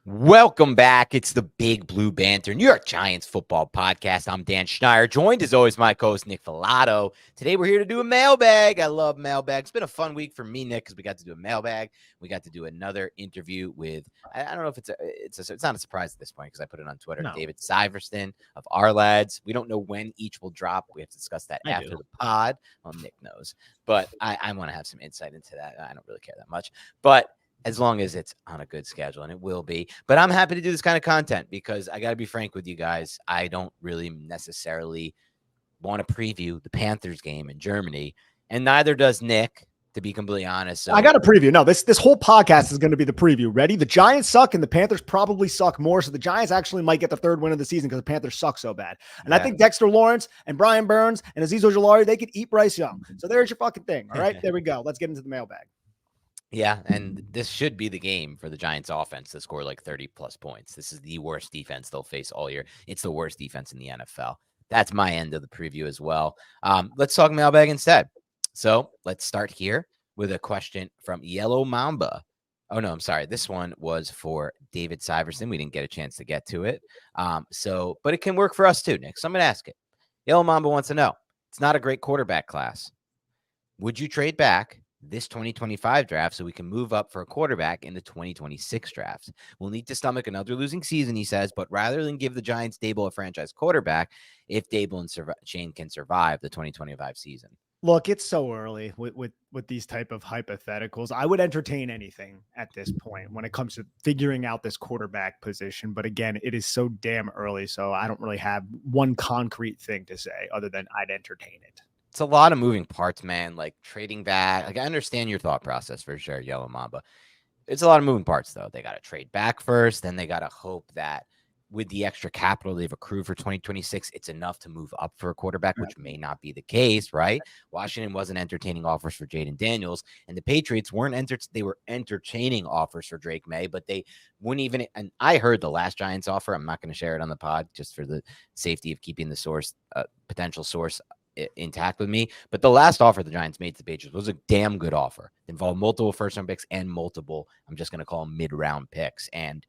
Welcome back. It's the Big Blue Banter, New York Giants football podcast. I'm Dan Schneider, joined as always my co-host Nick Filato. Today we're here to do a mailbag. I love mailbag. It's been a fun week for me, Nick, because we got to do a mailbag. We got to do another interview with I don't know if it's not a surprise at this point because I put it on Twitter. No. David Syverson of Our Lads. We don't know when each will drop. We have to discuss that after the pod. Well, Nick knows, but I want to have some insight into that. I don't really care that much, but as long as it's on a good schedule, and it will be. But I'm happy to do this kind of content because I got to be frank with you guys. I don't really necessarily want to preview the Panthers game in Germany, and neither does Nick, to be completely honest. So I got a preview. No, this whole podcast is going to be the preview. Ready? The Giants suck, and the Panthers probably suck more. So the Giants actually might get the third win of the season because the Panthers suck so bad. And I think Dexter Lawrence and Brian Burns and Azeez Ojulari, they could eat Bryce Young. So there's your fucking thing. All right, there we go. Let's get into the mailbag. Yeah, and this should be the game for the Giants offense to score like 30-plus points. This is the worst defense they'll face all year. It's the worst defense in the NFL. That's my end of the preview as well. Let's talk mailbag instead. So let's start here with a question from Yellow Mamba. Oh, no, I'm sorry. This one was for David Syverson. We didn't get a chance to get to it. But it can work for us too, Nick. So I'm going to ask it. Yellow Mamba wants to know, it's not a great quarterback class. Would you trade back this 2025 draft so we can move up for a quarterback in the 2026 drafts? We'll need to stomach another losing season, he says, but rather than give the Giants Dable a franchise quarterback, if Dable and Shane can survive the 2025 season. Look, it's so early with these type of hypotheticals. I would entertain anything at this point when it comes to figuring out this quarterback position. But again, it is so damn early, so I don't really have one concrete thing to say other than I'd entertain it. It's a lot of moving parts, man, like trading back. Like, I understand your thought process for sure, Yellow Mamba. It's a lot of moving parts, though. They got to trade back first. Then they got to hope that with the extra capital they've accrued for 2026, it's enough to move up for a quarterback, which may not be the case, right? Washington wasn't entertaining offers for Jaden Daniels, and the Patriots they were entertaining offers for Drake May, but they wouldn't even. And I heard the last Giants offer. I'm not going to share it on the pod just for the safety of keeping the source, potential source, intact with me. But the last offer the Giants made to the Patriots was a damn good offer. It involved multiple first-round picks and multiple, I'm just going to call them mid-round picks. And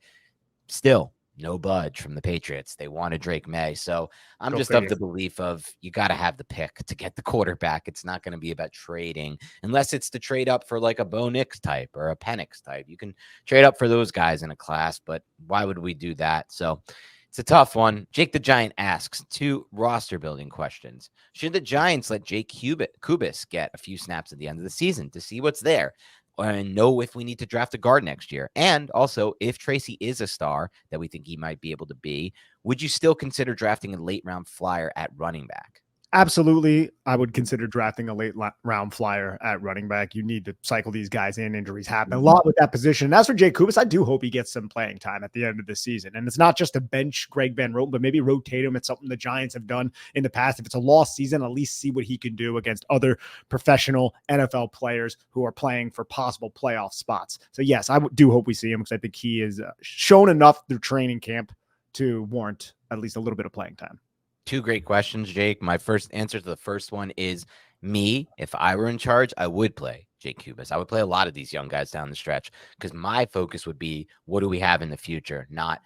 still, no budge from the Patriots. They wanted Drake May. So I'm just of the belief of you got to have the pick to get the quarterback. It's not going to be about trading unless it's to trade up for like a Bo Nix type or a Penix type. You can trade up for those guys in a class, but why would we do that? So it's a tough one. Jake the Giant asks 2 roster building questions. Should the Giants let Jake Kubis get a few snaps at the end of the season to see what's there and know if we need to draft a guard next year? And also, if Tracy is a star that we think he might be able to be, would you still consider drafting a late round flyer at running back? Absolutely. I would consider drafting a late round flyer at running back. You need to cycle these guys in. Injuries happen a lot with that position. And as for Jake Kubis, I do hope he gets some playing time at the end of the season. And it's not just a bench Greg Van Roten, but maybe rotate him. It's something the Giants have done in the past. If it's a lost season, at least see what he can do against other professional NFL players who are playing for possible playoff spots. So yes, I do hope we see him because I think he is shown enough through training camp to warrant at least a little bit of playing time. 2 great questions, Jake. My first answer to the first one is me. If I were in charge, I would play Jake Kubis. I would play a lot of these young guys down the stretch because my focus would be what do we have in the future, not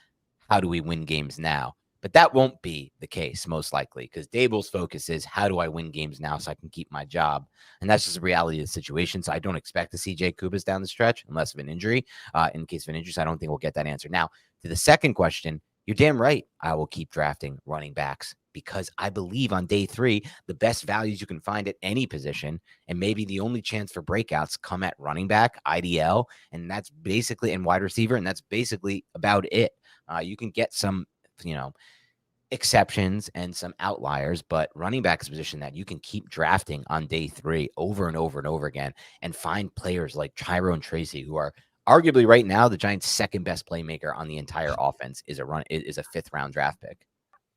how do we win games now. But that won't be the case most likely because Dable's focus is how do I win games now so I can keep my job. And that's just the reality of the situation. So I don't expect to see Jake Kubis down the stretch unless of an injury. In case of an injury, so I don't think we'll get that answer. Now, to the second question, you're damn right. I will keep drafting running backs because I believe on day 3, the best values you can find at any position and maybe the only chance for breakouts come at running back, IDL, and that's basically in wide receiver. And that's basically about it. You can get some, exceptions and some outliers, but running back is a position that you can keep drafting on day 3 over and over and over again and find players like Tyrone Tracy, who are arguably right now the Giants' second best playmaker on the entire offense is a 5th round draft pick.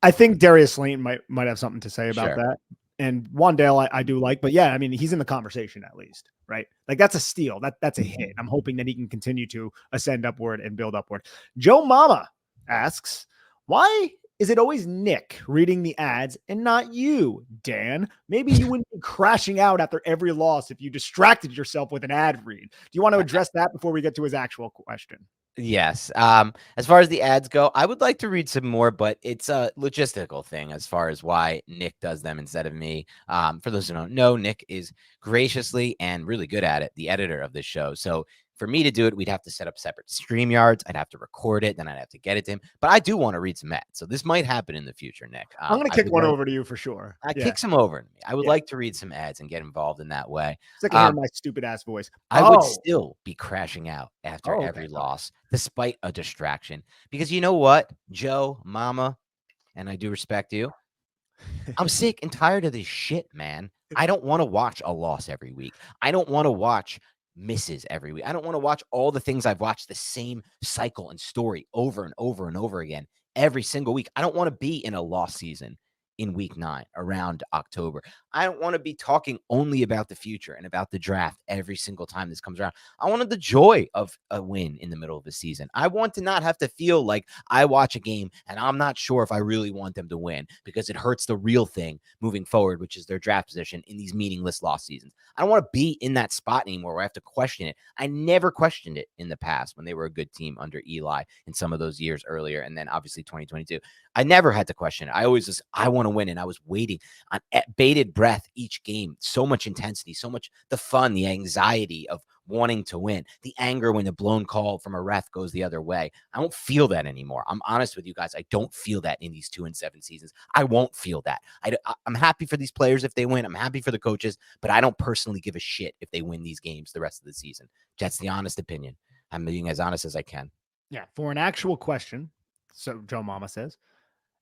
I think Darius Slayton might have something to say about that. And Wandale, I do like, but yeah, I mean, he's in the conversation at least, right? Like that's a steal. That's a hit. I'm hoping that he can continue to ascend upward and build upward. Joe Mama asks, why is it always Nick reading the ads and not you, Dan? Maybe you wouldn't be crashing out after every loss if you distracted yourself with an ad read. Do you want to address that before we get to his actual question? Yes. As far as the ads go, I would like to read some more, but it's a logistical thing as far as why Nick does them instead of me. For those who don't know, Nick is graciously and really good at it, the editor of this show. So for me to do it, we'd have to set up separate stream yards. I'd have to record it, then I'd have to get it to him. But I do want to read some ads, so this might happen in the future, Nick. I'm gonna I kick would one like over to you for sure. I Yeah, kick some over to me. I would yeah. like to read some ads and get involved in that way. Sick of hearing Um, my stupid ass voice. I would Oh, still be crashing out after oh, okay. every loss, despite a distraction. Because you know what, Joe, Mama, and I do respect you. I'm sick and tired of this shit, man. I don't want to watch a loss every week. I don't want to watch misses every week. I don't want to watch all the things I've watched the same cycle and story over and over and over again every single week. I don't want to be in a loss season in week 9 around October. I don't want to be talking only about the future and about the draft every single time this comes around. I wanted the joy of a win in the middle of the season. I want to not have to feel like I watch a game and I'm not sure if I really want them to win because it hurts the real thing moving forward, which is their draft position in these meaningless loss seasons. I don't want to be in that spot anymore where I have to question it. I never questioned it in the past when they were a good team under Eli in some of those years earlier. And then obviously 2022. I never had to question it. I always just, I want to win. And I was waiting on bated breath each game. So much intensity, so much the fun, the anxiety of wanting to win, the anger when the blown call from a ref goes the other way. I don't feel that anymore. I'm honest with you guys. I don't feel that in these 2-7 seasons. I won't feel that. I'm happy for these players if they win. I'm happy for the coaches, but I don't personally give a shit if they win these games the rest of the season. That's the honest opinion. I'm being as honest as I can. Yeah, for an actual question. So Joe Mama says,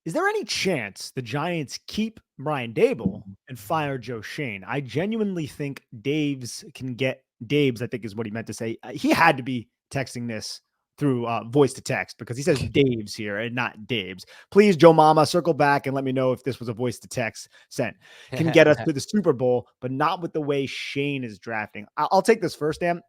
is there any chance the Giants keep Brian Dable and fire Joe Shane? I genuinely think Dave's, I think is what he meant to say. He had to be texting this through voice to text because he says Dave's here and not Dave's. Please, Joe Mama, circle back and let me know if this was a voice to text sent. Can get us to the Super Bowl, but not with the way Shane is drafting. I'll take this first, Dan.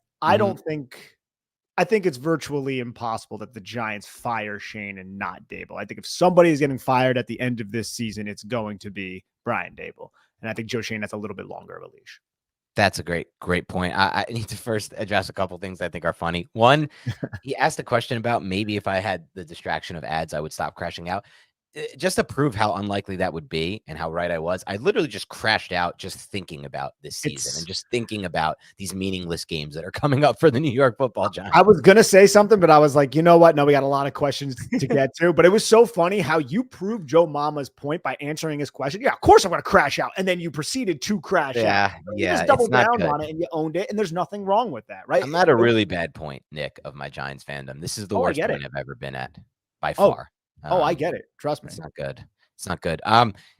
I think it's virtually impossible that the Giants fire Shane and not Dable. I think if somebody is getting fired at the end of this season, it's going to be Brian Dable. And I think Joe Shane has a little bit longer of a leash. That's a great point. I need to first address a couple things I think are funny. One, he asked a question about maybe if I had the distraction of ads, I would stop crashing out. Just to prove how unlikely that would be and how right I was, I literally just crashed out just thinking about this season and just thinking about these meaningless games that are coming up for the New York Football Giants. I was going to say something, but I was like, you know what? No, we got a lot of questions to get to. But it was so funny how you proved Joe Mama's point by answering his question. Yeah, of course I'm going to crash out. And then you proceeded to crash out. You just doubled down on it and you owned it. And there's nothing wrong with that, right? I'm at a really bad point, Nick, of my Giants fandom. This is the worst point I've ever been at by far. I get it. Trust me. It's not good. It's not good.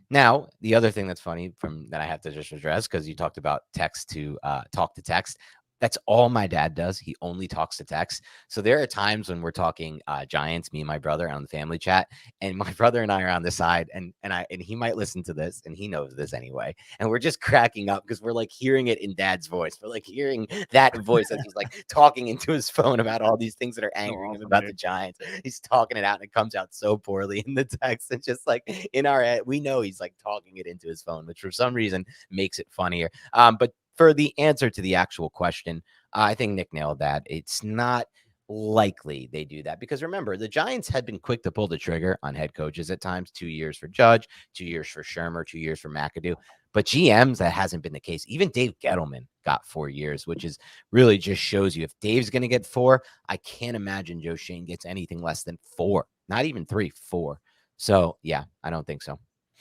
Now the other thing that's funny from that I have to just address, because you talked about text to talk to text. That's all my dad does. He only talks to text. So there are times when we're talking Giants, me and my brother on the family chat, and my brother and I are on the side, and he might listen to this, and he knows this anyway. And we're just cracking up because we're like hearing it in dad's voice. We're like hearing that voice as he's like talking into his phone about all these things that are angering him about the Giants. He's talking it out, and it comes out so poorly in the text. It's just like in our head, we know he's like talking it into his phone, which for some reason makes it funnier. But for the answer to the actual question, I think Nick nailed that. It's not likely they do that because remember, the Giants had been quick to pull the trigger on head coaches at times. 2 years for Judge, 2 years for Shermer, 2 years for McAdoo. But GMs, that hasn't been the case. Even Dave Gettleman got 4 years, which is really just shows you if Dave's going to get 4, I can't imagine Joe Shane gets anything less than 4, not even 3, 4. So, yeah, I don't think so.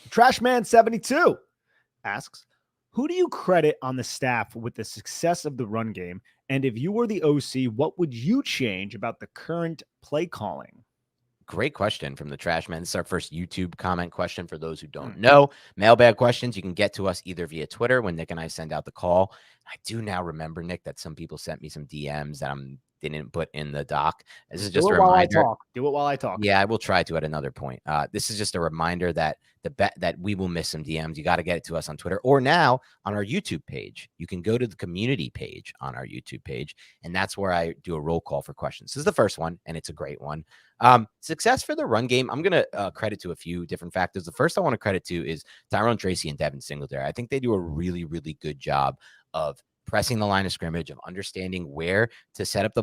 Trashman72 asks, who do you credit on the staff with the success of the run game? And if you were the OC, what would you change about the current play calling? Great question from the Trash Man. This is our first YouTube comment question for those who don't know. Mailbag questions, you can get to us either via Twitter when Nick and I send out the call. I do now remember, Nick, that some people sent me some DMs that I didn't put in the doc. This is just a reminder. Do it while I talk. Yeah, I will try to at another point. This is just a reminder that that we will miss some DMs. You got to get it to us on Twitter or now on our YouTube page. You can go to the community page on our YouTube page, and that's where I do a roll call for questions. This is the first one, and it's a great one. Success for the run game, I'm going to credit to a few different factors. The first I want to credit to is Tyrone Tracy and Devin Singletary. I think they do a really, really good job of pressing the line of scrimmage, of understanding where to set up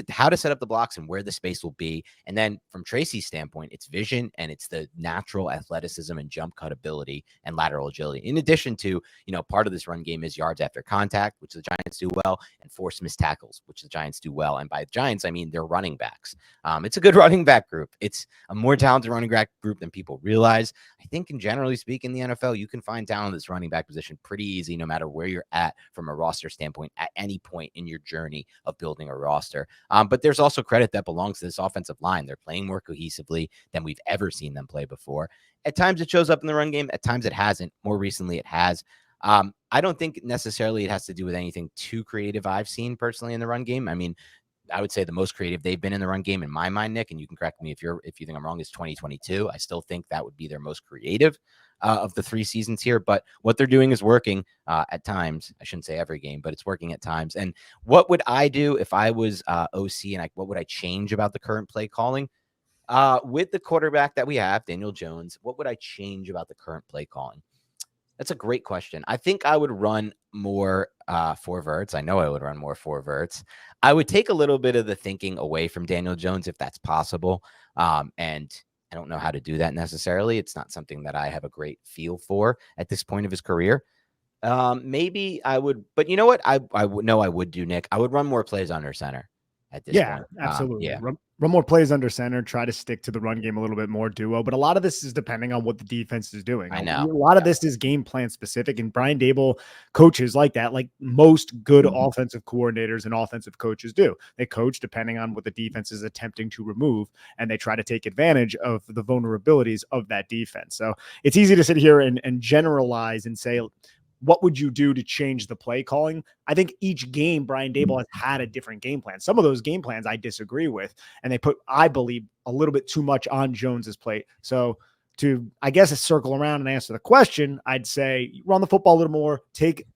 how to set up the blocks and where the space will be. And then from Tracy's standpoint, it's vision and it's the natural athleticism and jump cut ability and lateral agility. In addition to, part of this run game is yards after contact, which the Giants do well, and forced missed tackles, which the Giants do well. And by Giants, I mean their running backs. It's a good running back group. It's a more talented running back group than people realize. I think, in generally speaking, in the NFL, you can find talent in this running back position pretty easy, no matter where you're at from a roster standpoint at any point in your journey of building a roster. But there's also credit that belongs to this offensive line. They're playing more cohesively than we've ever seen them play before. At times it shows up in the run game. At times it hasn't. More recently it has. I don't think necessarily it has to do with anything too creative I've seen personally in the run game. I mean, I would say the most creative they've been in the run game in my mind, Nick, and you can correct me if you think I'm wrong, is 2022. I still think that would be their most creative of the 3 seasons here, but what they're doing is working at times. I shouldn't say every game, but it's working at times. And what would I do if I was OC, and what would I change about the current play calling? With the quarterback that we have, Daniel Jones, what would I change about the current play calling? That's a great question. I think I would run more 4 verts. I know I would run more 4 verts. I would take a little bit of the thinking away from Daniel Jones if that's possible. And I don't know how to do that necessarily. It's not something that I have a great feel for at this point of his career. Maybe I would, but you know what? I would do, Nick. I would run more plays under center at this point. Absolutely. Run more plays under center, try to stick to the run game a little bit more duo. But a lot of this is depending on what the defense is doing. I know. A lot of this is game plan specific, and Brian Daboll coaches like that, like most good offensive coordinators and offensive coaches do. They coach depending on what the defense is attempting to remove, and they try to take advantage of the vulnerabilities of that defense. So it's easy to sit here and generalize and say, what would you do to change the play calling? I think each game Brian Daboll has had a different game plan. Some of those game plans I disagree with, and they put, I believe, a little bit too much on Jones's plate. So to, I guess, circle around and answer the question, I'd say run the football a little more, take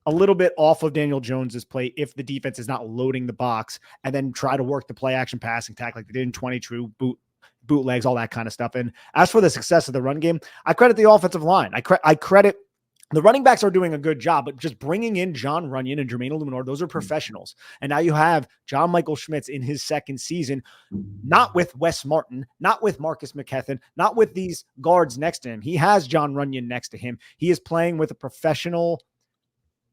a little bit off of Daniel Jones's plate if the defense is not loading the box, and then try to work the play action passing attack like they did in 22, bootlegs, all that kind of stuff. And as for the success of the run game, I credit the offensive line. I credit the running backs are doing a good job, but just bringing in John Runyon and Jermaine Illuminor, those are professionals. And now you have John Michael Schmitz in his second season, not with Wes Martin, not with Marcus McKethan, not with these guards next to him. He has John Runyon next to him. He is playing with a professional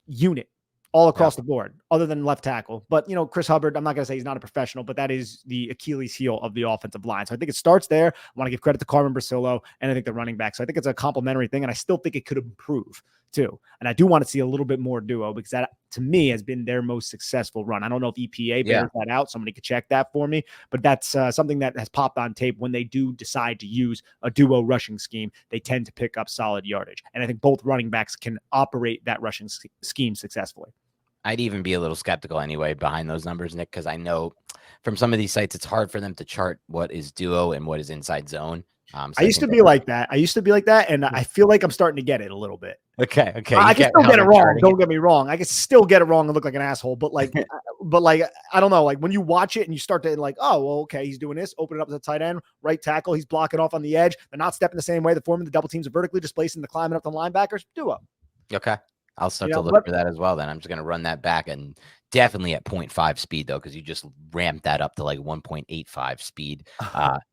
unit all across the board, other than left tackle. But, Chris Hubbard, I'm not going to say he's not a professional, but that is the Achilles heel of the offensive line. So I think it starts there. I want to give credit to Carmen Brasillo, and I think the running back. So I think it's a complimentary thing, and I still think it could improve too. And I do want to see a little bit more duo, because that, to me, has been their most successful run. I don't know if EPA bears that out. Somebody could check that for me, but that's something that has popped on tape. When they do decide to use a duo rushing scheme, they tend to pick up solid yardage. And I think both running backs can operate that rushing scheme successfully. I'd even be a little skeptical anyway behind those numbers, Nick, because I know from some of these sites, it's hard for them to chart what is duo and what is inside zone. So I used to be like that. And I feel like I'm starting to get it a little bit. Okay. I can still get it wrong. Don't get me wrong. I can still get it wrong and look like an asshole. But like, I don't know. Like when you watch it and you start to like, oh, well, okay, he's doing this. Open it up to the tight end, right tackle. He's blocking off on the edge. They're not stepping the same way. They're forming the double teams are vertically displacing the climbing up the linebackers. Duo. Okay. I'll start to look for that as well. Then I'm just going to run that back, and definitely at 0.5 speed though, because you just ramped that up to like 1.85 speed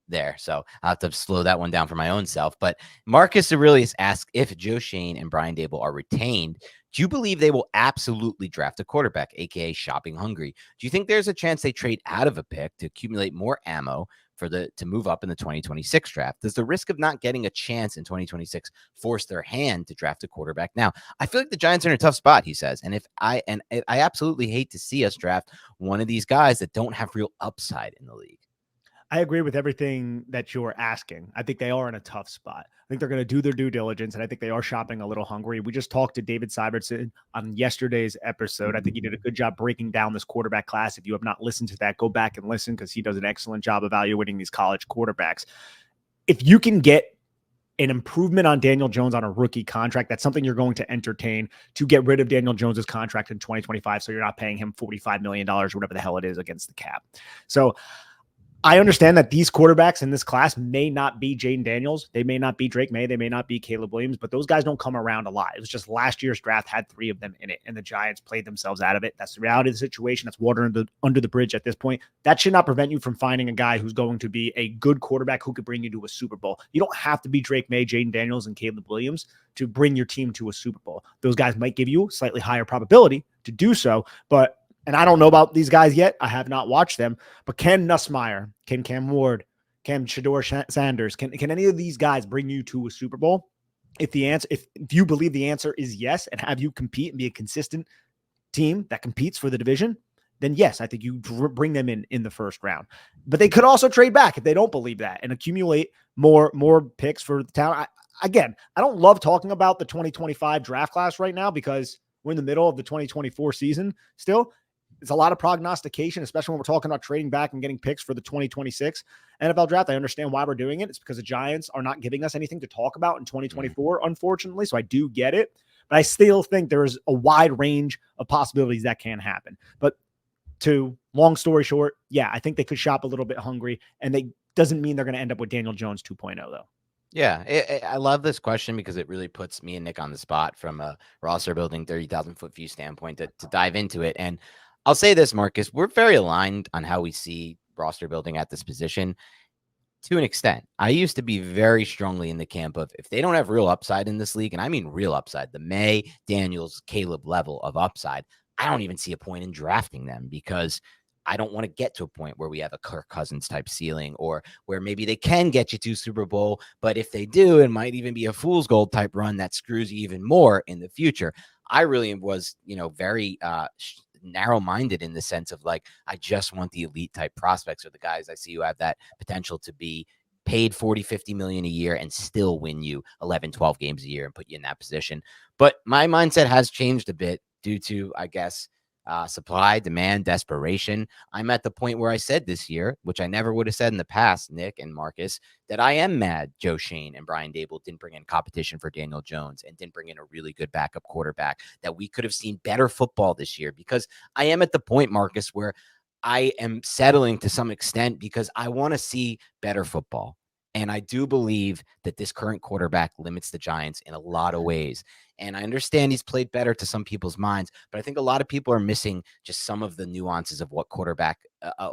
there. So I'll have to slow that one down for my own self. But Marcus Aurelius asks, if Joe Schoen and Brian Daboll are retained, do you believe they will absolutely draft a quarterback, aka shopping hungry? Do you think there's a chance they trade out of a pick to accumulate more ammo to move up in the 2026 draft? Does the risk of not getting a chance in 2026 force their hand to draft a quarterback now? I feel like the Giants are in a tough spot, he says. And I absolutely hate to see us draft one of these guys that don't have real upside in the league. I agree with everything that you're asking. I think they are in a tough spot. I think they're going to do their due diligence, and I think they are shopping a little hungry. We just talked to David Syvertson on yesterday's episode. I think he did a good job breaking down this quarterback class. If you have not listened to that, go back and listen, because he does an excellent job evaluating these college quarterbacks. If you can get an improvement on Daniel Jones on a rookie contract, that's something you're going to entertain, to get rid of Daniel Jones's contract in 2025, so you're not paying him $45 million or whatever the hell it is against the cap. So I understand that these quarterbacks in this class may not be Jaden Daniels. They may not be Drake May. They may not be Caleb Williams, but those guys don't come around a lot. It was just last year's draft had 3 of them in it, and the Giants played themselves out of it. That's the reality of the situation. That's water under the bridge at this point. That should not prevent you from finding a guy who's going to be a good quarterback who could bring you to a Super Bowl. You don't have to be Drake May, Jaden Daniels, and Caleb Williams to bring your team to a Super Bowl. Those guys might give you slightly higher probability to do so, but and I don't know about these guys yet. I have not watched them, but can Nussmeier, can Cam Ward, can Shador Sanders, can any of these guys bring you to a Super Bowl? If you believe the answer is yes, and have you compete and be a consistent team that competes for the division, then yes, I think you bring them in the first round. But they could also trade back if they don't believe that and accumulate more picks for the town. I don't love talking about the 2025 draft class right now because we're in the middle of the 2024 season still. It's a lot of prognostication, especially when we're talking about trading back and getting picks for the 2026 NFL draft. I understand why we're doing it. It's because the Giants are not giving us anything to talk about in 2024, unfortunately. So I do get it, but I still think there's a wide range of possibilities that can happen. But to long story short, yeah, I think they could shop a little bit hungry, and they doesn't mean they're going to end up with Daniel Jones 2.0 though. Yeah, I love this question because it really puts me and Nick on the spot from a roster building 30,000 foot view standpoint to dive into it. And I'll say this, Marcus, we're very aligned on how we see roster building at this position to an extent. I used to be very strongly in the camp of if they don't have real upside in this league, and I mean real upside, the May, Daniels, Caleb level of upside, I don't even see a point in drafting them because I don't want to get to a point where we have a Kirk Cousins type ceiling or where maybe they can get you to Super Bowl. But if they do, it might even be a fool's gold type run that screws you even more in the future. I really was, very narrow-minded in the sense of like, I just want the elite type prospects or the guys I see who have that potential to be paid 40, 50 million a year and still win you 11, 12 games a year and put you in that position. But my mindset has changed a bit due to, I guess, supply, demand, desperation. I'm at the point where I said this year, which I never would have said in the past, Nick and Marcus, that I am mad Joe Schoen and Brian Dable didn't bring in competition for Daniel Jones and didn't bring in a really good backup quarterback, that we could have seen better football this year, because I am at the point, Marcus, where I am settling to some extent because I want to see better football. And I do believe that this current quarterback limits the Giants in a lot of ways. And I understand he's played better to some people's minds, but I think a lot of people are missing just some of the nuances of what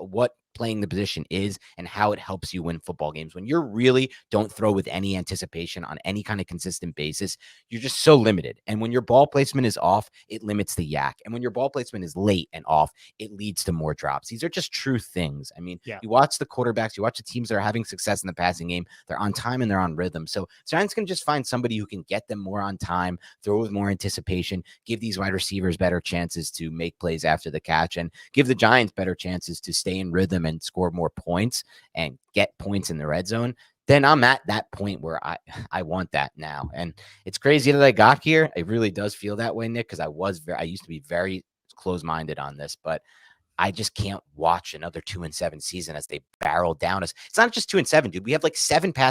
what playing the position is and how it helps you win football games. When you're really don't throw with any anticipation on any kind of consistent basis, you're just so limited. And when your ball placement is off, it limits the yak. And when your ball placement is late and off, it leads to more drops. These are just true things. I mean, You watch the quarterbacks, you watch the teams that are having success in the passing game, they're on time and they're on rhythm. So Giants can just find somebody who can get them more on time, throw with more anticipation, give these wide receivers better chances to make plays after the catch, and give the Giants better chances to stay in rhythm and score more points and get points in the red zone. Then I'm at that point where I want that now. And it's crazy that I got here. It really does feel that way, Nick, because I used to be very close-minded on this, but I just can't watch another 2-7 season as they barrel down us. It's not just 2-7, dude. We have like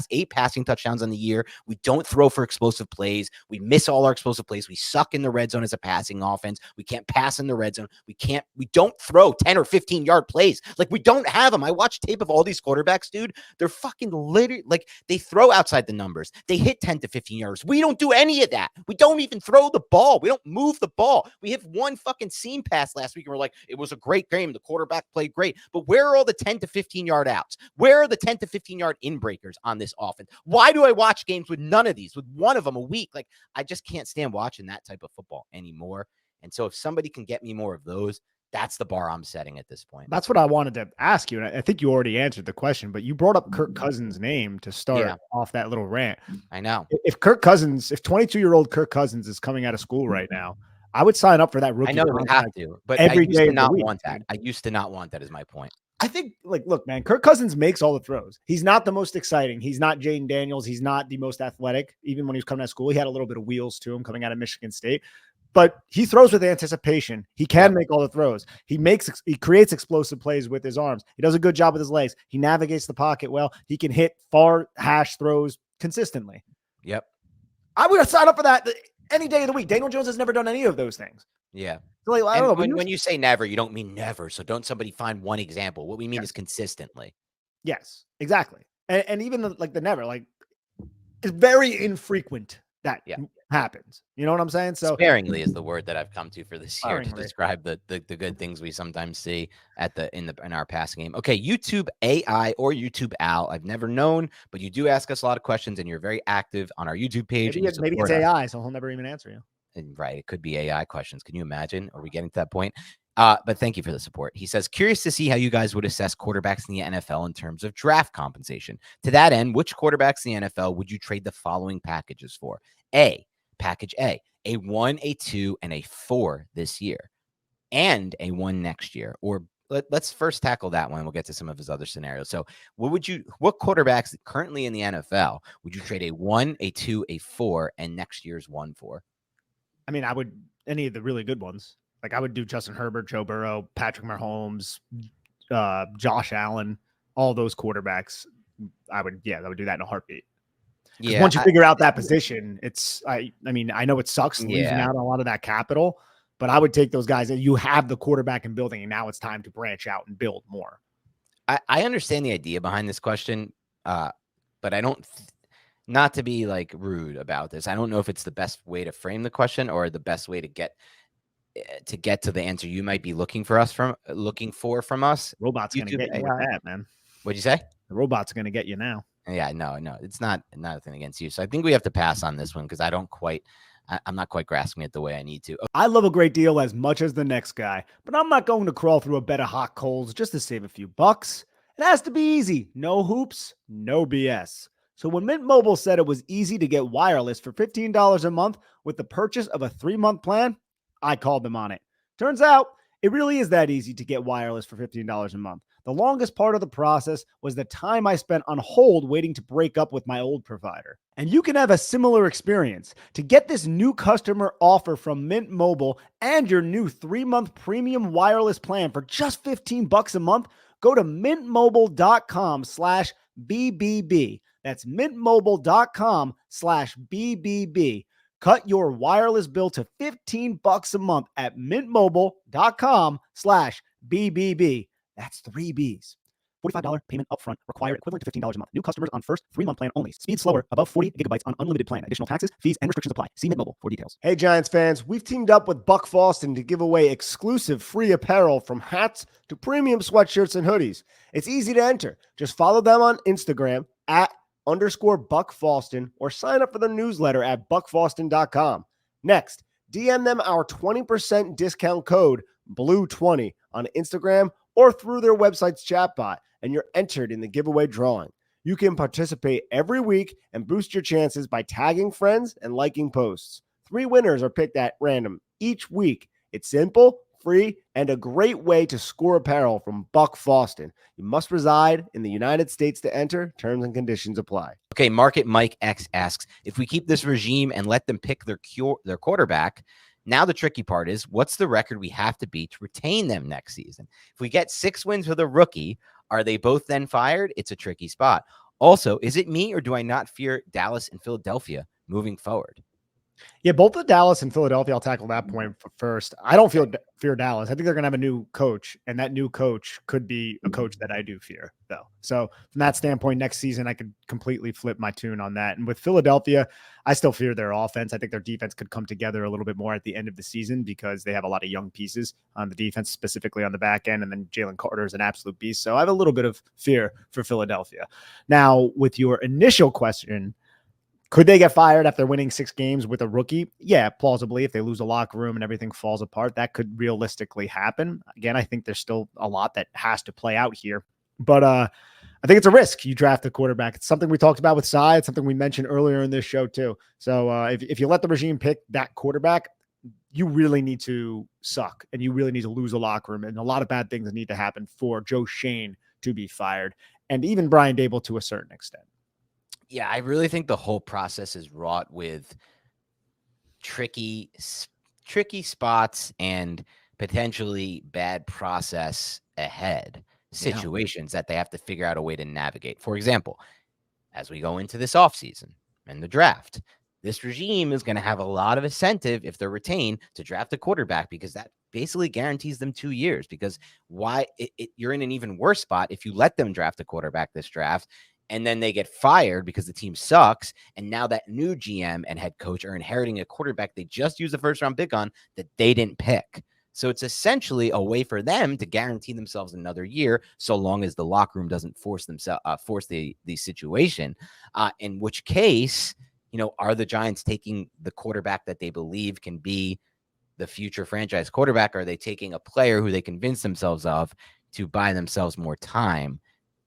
8 passing touchdowns on the year. We don't throw for explosive plays. We miss all our explosive plays. We suck in the red zone as a passing offense. We can't pass in the red zone. We don't throw 10 or 15-yard plays. Like, we don't have them. I watch tape of all these quarterbacks, dude. They're fucking literally like, they throw outside the numbers. They hit 10 to 15 yards. We don't do any of that. We don't even throw the ball. We don't move the ball. We have one fucking seam pass last week and we're like, it was a great game. The quarterback played great, but where are all the 10 to 15 yard outs? Where are the 10 to 15 yard inbreakers on this offense? Why do I watch games with none of these, with one of them a week? Like, I just can't stand watching that type of football anymore. And so if somebody can get me more of those, that's the bar I'm setting at this point. That's what I wanted to ask you. And I think you already answered the question, but you brought up Kirk Cousins' name to start off that little rant. I know. If 22-year-old Kirk Cousins is coming out of school right now, I would sign up for that rookie. I know we have to, but I used to not want that. I used to not want that is my point. I think, look, man, Kirk Cousins makes all the throws. He's not the most exciting. He's not Jaden Daniels. He's not the most athletic. Even when he was coming out of school, he had a little bit of wheels to him coming out of Michigan State. But he throws with anticipation. He can make all the throws. He creates explosive plays with his arms. He does a good job with his legs. He navigates the pocket well. He can hit far hash throws consistently. Yep. I would have signed up for that any day of the week. Daniel Jones has never done any of those things. Yeah. So I don't know. When you say never, you don't mean never. So don't somebody find one example. What we mean is consistently. Yes, exactly. And even the never, like, it's very infrequent that Yeah. happens. You know what I'm saying? So Sparingly is the word that I've come to for this year to sparingly. describe the good things we sometimes see in our passing game. Okay, YouTube AI or YouTube Al, I've never known, but you do ask us a lot of questions and you're very active on our YouTube page and you Maybe it's support us. AI, so he'll never even answer you. And right, it could be AI questions. Can you imagine? Are we getting to that point? But thank you for the support. He says, curious to see how you guys would assess quarterbacks in the NFL in terms of draft compensation. To that end, which quarterbacks in the NFL would you trade the following packages for? Package A 1, a 2, and a 4 this year, and a 1 next year. Or let's first tackle that one. We'll get to some of his other scenarios. So, what quarterbacks currently in the NFL would you trade a 1, a 2, a 4, and next year's 1 for? I mean, I would any of the really good ones. Like I would do Justin Herbert, Joe Burrow, Patrick Mahomes, Josh Allen, all those quarterbacks. I would do that in a heartbeat. Because Yeah, once you figure out that position, I mean, I know it sucks losing yeah. out on a lot of that capital, but I would take those guys and you have the quarterback and building, and now it's time to branch out and build more. I understand the idea behind this question, but I don't. Not to be like rude about this, I don't know if it's the best way to frame the question or the best way to get to the answer you might be looking for from us. Robot's going to YouTube get you with AI. that, man. What'd you say? The robot's going to get you now. Yeah, no, it's not a thing against you. So I think we have to pass on this one because I'm not quite grasping it the way I need to. I love a great deal as much as the next guy, but I'm not going to crawl through a bed of hot coals just to save a few bucks. It has to be easy. No hoops, no BS. So when Mint Mobile said it was easy to get wireless for $15 a month with the purchase of a 3-month plan, I called them on it. Turns out, it really is that easy to get wireless for $15 a month. The longest part of the process was the time I spent on hold waiting to break up with my old provider. And you can have a similar experience. To get this new customer offer from Mint Mobile and your new 3-month premium wireless plan for just $15 a month, go to mintmobile.com/BBB. That's mintmobile.com/BBB. Cut your wireless bill to $15 a month at mintmobile.com/BBB. That's 3 Bs. $45 payment upfront required, equivalent to $15 a month. New customers on first 3-month plan only. Speed slower, above 40 gigabytes on unlimited plan. Additional taxes, fees, and restrictions apply. See Mint Mobile for details. Hey, Giants fans, we've teamed up with Buck Foston to give away exclusive free apparel from hats to premium sweatshirts and hoodies. It's easy to enter. Just follow them on Instagram @_Buck Foston or sign up for their newsletter at buckfoston.com. Next, DM them our 20% discount code BLUE20 on Instagram or through their website's chatbot, and you're entered in the giveaway drawing. You can participate every week and boost your chances by tagging friends and liking posts. 3 winners are picked at random each week. It's simple, free, and a great way to score apparel from Buck Foston. You must reside in the United States to enter. Terms and conditions apply. Okay, Market Mike X asks, if we keep this regime and let them pick their quarterback, now the tricky part is, what's the record we have to beat to retain them next season? If we get 6 wins with a rookie, are they both then fired? It's a tricky spot. Also, is it me or do I not fear Dallas and Philadelphia moving forward? Yeah, both the Dallas and Philadelphia, I'll tackle that point first. I don't fear Dallas. I think they're going to have a new coach, and that new coach could be a coach that I do fear, though. So from that standpoint, next season, I could completely flip my tune on that. And with Philadelphia, I still fear their offense. I think their defense could come together a little bit more at the end of the season because they have a lot of young pieces on the defense, specifically on the back end, and then Jalen Carter is an absolute beast. So I have a little bit of fear for Philadelphia. Now, with your initial question, could they get fired after winning 6 games with a rookie? Yeah, plausibly. If they lose a locker room and everything falls apart, that could realistically happen. Again, I think there's still a lot that has to play out here. But I think it's a risk. You draft a quarterback. It's something we talked about with Sy. It's something we mentioned earlier in this show too. So if you let the regime pick that quarterback, you really need to suck and you really need to lose a locker room. And a lot of bad things need to happen for Joe Schoen to be fired and even Brian Daboll to a certain extent. Yeah, I really think the whole process is wrought with tricky spots and potentially bad process ahead situations that they have to figure out a way to navigate. For example, as we go into this offseason and the draft, this regime is going to have a lot of incentive if they're retained to draft a quarterback because basically guarantees them 2 years, because you're in an even worse spot if you let them draft a quarterback this draft and then they get fired because the team sucks. And now that new GM and head coach are inheriting a quarterback they just used a first round pick on that they didn't pick. So it's essentially a way for them to guarantee themselves another year, so long as the locker room doesn't force the situation. In which case, are the Giants taking the quarterback that they believe can be the future franchise quarterback? Or are they taking a player who they convince themselves of to buy themselves more time?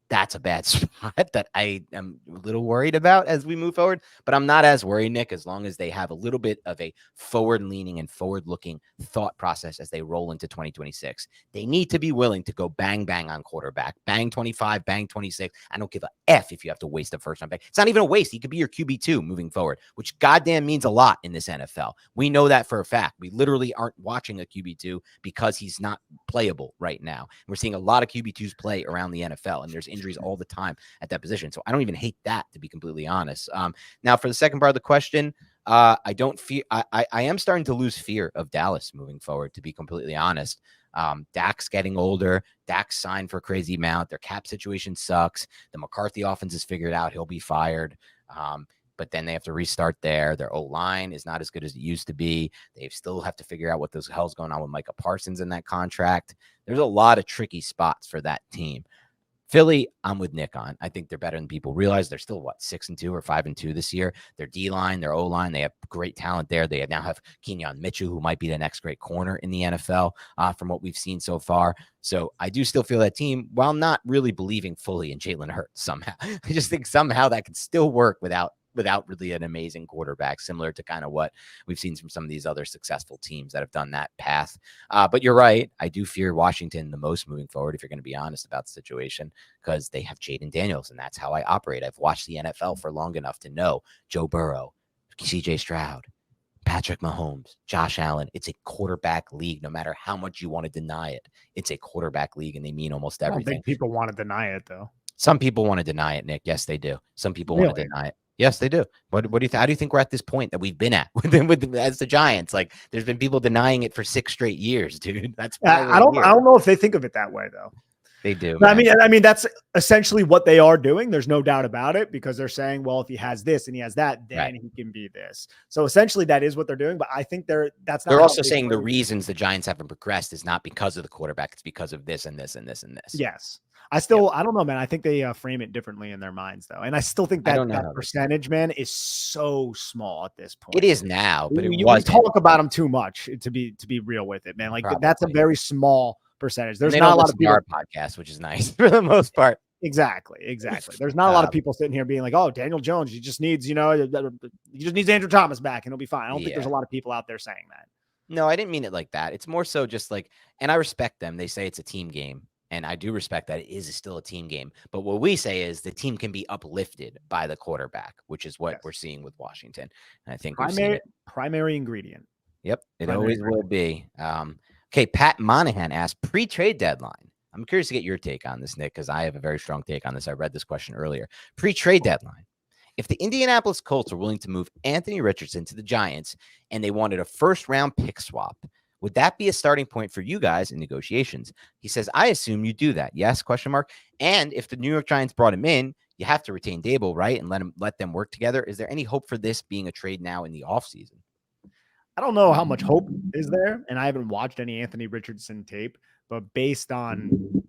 That's a bad spot that I am a little worried about as we move forward, but I'm not as worried, Nick, as long as they have a little bit of a forward-leaning and forward-looking thought process as they roll into 2026. They need to be willing to go bang, bang on quarterback, bang 25, bang 26. I don't give a F if you have to waste a first round pick. It's not even a waste. He could be your QB2 moving forward, which goddamn means a lot in this NFL. We know that for a fact. We literally aren't watching a QB2 because he's not playable right now. We're seeing a lot of QB2s play around the NFL, and there's injuries all the time at that position. So I don't even hate that, to be completely honest. Now, for the second part of the question, I don't fear. I am starting to lose fear of Dallas moving forward, to be completely honest. Dak's getting older. Dak's signed for a crazy amount. Their cap situation sucks. The McCarthy offense is figured out. He'll be fired. But then they have to restart there. Their O-line is not as good as it used to be. They still have to figure out what the hell's going on with Micah Parsons in that contract. There's a lot of tricky spots for that team. Philly, I'm with Nick on. I think they're better than people realize. They're still, 6-2 or 5-2 this year. Their D-line, their O-line, they have great talent there. They now have Kenyon Mitchell, who might be the next great corner in the NFL from what we've seen so far. So I do still feel that team, while not really believing fully in Jalen Hurts somehow. I just think somehow that can still work without really an amazing quarterback, similar to kind of what we've seen from some of these other successful teams that have done that path. But you're right. I do fear Washington the most moving forward, if you're going to be honest about the situation, because they have Jaden Daniels, and that's how I operate. I've watched the NFL for long enough to know Joe Burrow, CJ Stroud, Patrick Mahomes, Josh Allen. It's a quarterback league, no matter how much you want to deny it. It's a quarterback league, and they mean almost everything. I don't think people want to deny it, though. Some people want to deny it, Nick. Yes, they do. Some people want to deny it. Yes, they do. What do you think? How do you think we're at this point that we've been at as the Giants? Like, there's been people denying it for 6 straight years, dude. That's I don't know if they think of it that way, though. They do. I mean, that's essentially what they are doing. There's no doubt about it, because they're saying, well, if he has this and he has that, then he can be this. So essentially, that is what they're doing. But I think they're also saying the reasons the Giants haven't progressed is not because of the quarterback; it's because of this and this and this and this. Yes. I don't know, man. I think they frame it differently in their minds, though. And I still think that percentage, man, is so small at this point. It is now, but we talk about them too much to be real with it, man. Like, that's a very small percentage. There's not a lot of people our podcast, which is nice for the most part. Exactly. There's not a lot of people sitting here being like, "Oh, Daniel Jones, he just needs Andrew Thomas back and he'll be fine." I don't think there's a lot of people out there saying that. No, I didn't mean it like that. It's more so just like, and I respect them. They say it's a team game. And I do respect that it is still a team game. But what we say is the team can be uplifted by the quarterback, which is what we're seeing with Washington. And I think primary ingredient. Yep, it always will be. Okay, Pat Monahan asked, pre-trade deadline. I'm curious to get your take on this, Nick, because I have a very strong take on this. I read this question earlier. Pre-trade deadline. If the Indianapolis Colts are willing to move Anthony Richardson to the Giants and they wanted a first-round pick swap, would that be a starting point for you guys in negotiations? He says, I assume you do that. Yes, ? And if the New York Giants brought him in, you have to retain Dable, right? And let them work together. Is there any hope for this being a trade now in the offseason? I don't know how much hope is there, and I haven't watched any Anthony Richardson tape, but based on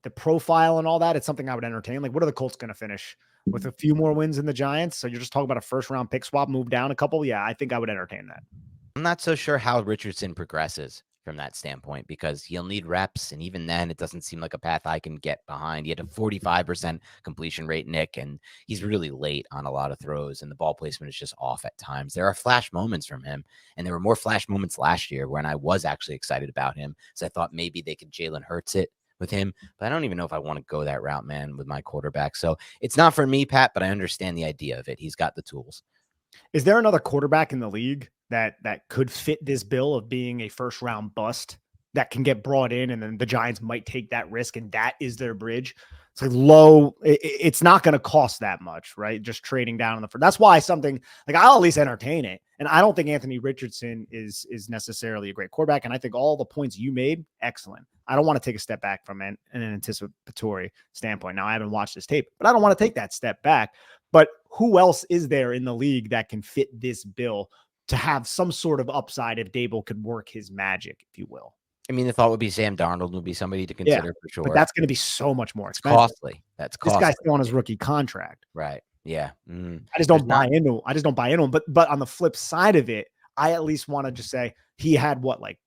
the profile and all that, it's something I would entertain. Like, what are the Colts going to finish with? A few more wins than the Giants? So you're just talking about a first-round pick swap, move down a couple? Yeah, I think I would entertain that. I'm not so sure how Richardson progresses from that standpoint, because he'll need reps. And even then, it doesn't seem like a path I can get behind. He had a 45% completion rate, Nick, and he's really late on a lot of throws, and the ball placement is just off at times. There are flash moments from him, and there were more flash moments last year when I was actually excited about him. So I thought maybe they could Jalen Hurts it with him, but I don't even know if I want to go that route, man, with my quarterback. So it's not for me, Pat, but I understand the idea of it. He's got the tools. Is there another quarterback in the league that could fit this bill of being a first round bust that can get brought in, and then the Giants might take that risk, and that is their bridge It's like low. It's not going to cost that much, right? Just trading down in the first. That's why something like I'll at least entertain it. And I don't think Anthony Richardson is necessarily a great quarterback. And I think all the points you made, excellent. I don't want to take a step back from an anticipatory standpoint. Now I haven't watched this tape, but I don't want to take that step back. But who else is there in the league that can fit this bill to have some sort of upside if Dable could work his magic, if you will? I mean, the thought would be Sam Darnold would be somebody to consider for sure. But that's going to be so much more It's expensive. costly. That's costly. This guy's still on his rookie contract. Right. Yeah. I just don't buy into him. But on the flip side of it, I at least want to just say he had what, like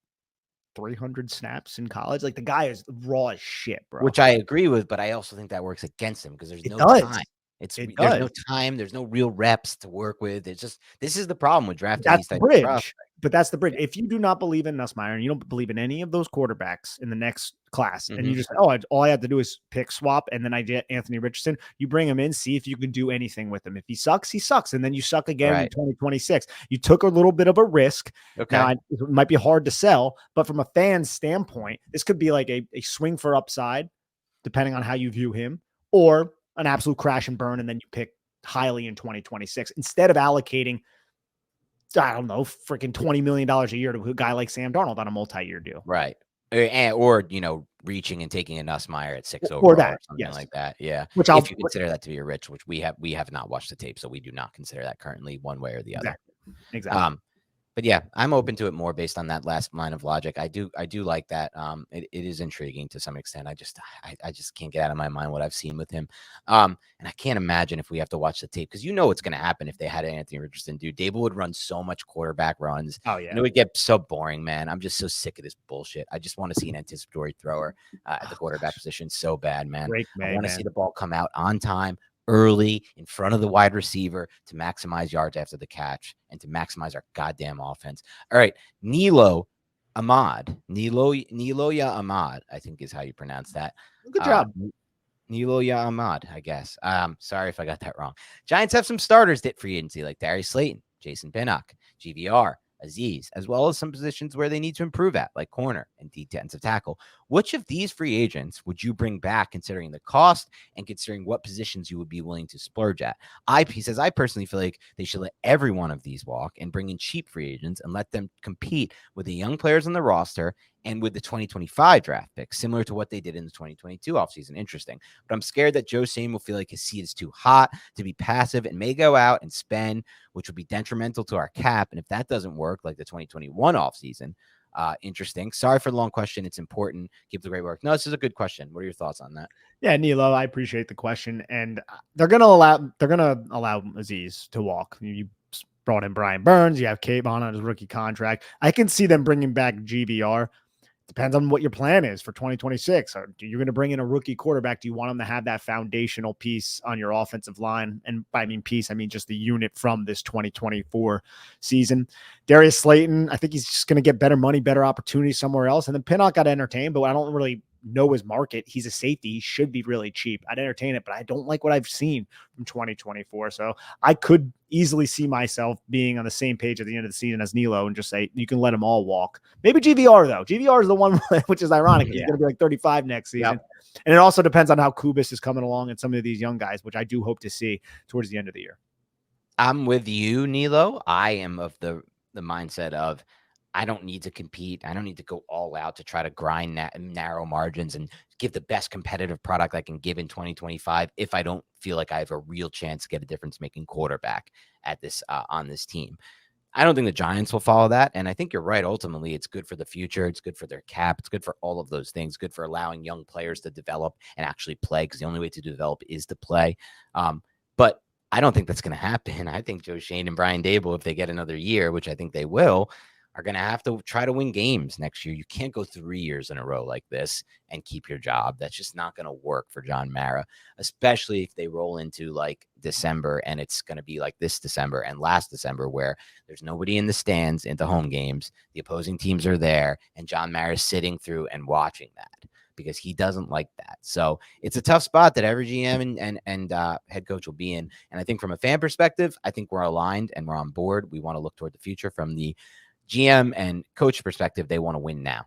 300 snaps in college? Like the guy is raw as shit, bro. Which I agree with, but I also think that works against him because there's no time. There's no time. There's no real reps to work with. It's just this is the problem with drafting these types of prospects. But that's the bridge. If you do not believe in Nussmeier and you don't believe in any of those quarterbacks in the next class, and you just say, all I have to do is pick swap, and then I get Anthony Richardson, you bring him in, see if you can do anything with him. If he sucks, he sucks, and then you suck again in 2026. You took a little bit of a risk. Okay. Now, it might be hard to sell, but from a fan's standpoint, this could be like a swing for upside, depending on how you view him, or an absolute crash and burn, and then you pick highly in 2026 instead of allocating, I don't know, freaking $20 million a year to a guy like Sam Darnold on a multi-year deal. Right. Or, reaching and taking a Nussmeier at 6 overall or something like that. Yeah. Which if you consider that to be a rich, which we have not watched the tape, so we do not consider that currently one way or the other. Exactly. But yeah, I'm open to it more based on that last line of logic. I do like that. It is intriguing to some extent. I just can't get out of my mind what I've seen with him. And I can't imagine if we have to watch the tape because what's going to happen if they had Anthony Richardson do. Dable would run so much quarterback runs. Oh yeah, and it would get so boring, man. I'm just so sick of this bullshit. I just want to see an anticipatory thrower at the quarterback position so bad, man. I want to see the ball come out on time, early in front of the wide receiver to maximize yards after the catch and to maximize our goddamn offense. All right. Niloya Ahmad, I think is how you pronounce that. Good job. Niloya Ahmad, I guess. Sorry if I got that wrong. Giants have some starters at free agency like Darius Slayton, Jason Pinnock, GVR, Aziz, as well as some positions where they need to improve at, like corner and defensive tackle. Which of these free agents would you bring back considering the cost and considering what positions you would be willing to splurge at? He says, I personally feel like they should let every one of these walk and bring in cheap free agents and let them compete with the young players on the roster and with the 2025 draft pick, similar to what they did in the 2022 offseason. Interesting. But I'm scared that Joe Schoen will feel like his seat is too hot to be passive and may go out and spend, which would be detrimental to our cap. And if that doesn't work, like the 2021 offseason, interesting. Sorry for the long question. It's important. Keep the great work. No, this is a good question. What are your thoughts on that? Yeah, Nilo, I appreciate the question. And they're going to allow Aziz to walk. You brought in Brian Burns. You have Kayvon on his rookie contract. I can see them bringing back GVR. Depends on what your plan is for 2026. You're going to bring in a rookie quarterback. Do you want him to have that foundational piece on your offensive line? And by piece, I mean just the unit from this 2024 season. Darius Slayton, I think he's just going to get better money, better opportunity somewhere else. And then Pinnock got entertained, but I don't really know his market. He's a safety. He should be really cheap. I'd entertain it, but I don't like what I've seen from 2024. So I could easily see myself being on the same page at the end of the season as Nilo and just say, you can let them all walk. Maybe GVR though. GVR is the one, which is ironic. He's going to be like 35 next season. Yep. And it also depends on how Kubis is coming along and some of these young guys, which I do hope to see towards the end of the year. I'm with you, Nilo. I am of the mindset of, I don't need to compete. I don't need to go all out to try to grind narrow margins and give the best competitive product I can give in 2025 if I don't feel like I have a real chance to get a difference-making quarterback at this on this team. I don't think the Giants will follow that, and I think you're right. Ultimately, it's good for the future. It's good for their cap. It's good for all of those things. Good for allowing young players to develop and actually play, because the only way to develop is to play. But I don't think that's going to happen. I think Joe Schoen and Brian Dable, if they get another year, which I think they will, are going to have to try to win games next year. You can't go 3 years in a row like this and keep your job. That's just not going to work for John Mara, especially if they roll into like December and it's going to be like this December and last December where there's nobody in the stands into home games. The opposing teams are there and John Mara is sitting through and watching that because he doesn't like that. So it's a tough spot that every GM and head coach will be in. And I think from a fan perspective, I think we're aligned and we're on board. We want to look toward the future. From the GM and coach perspective, they want to win now.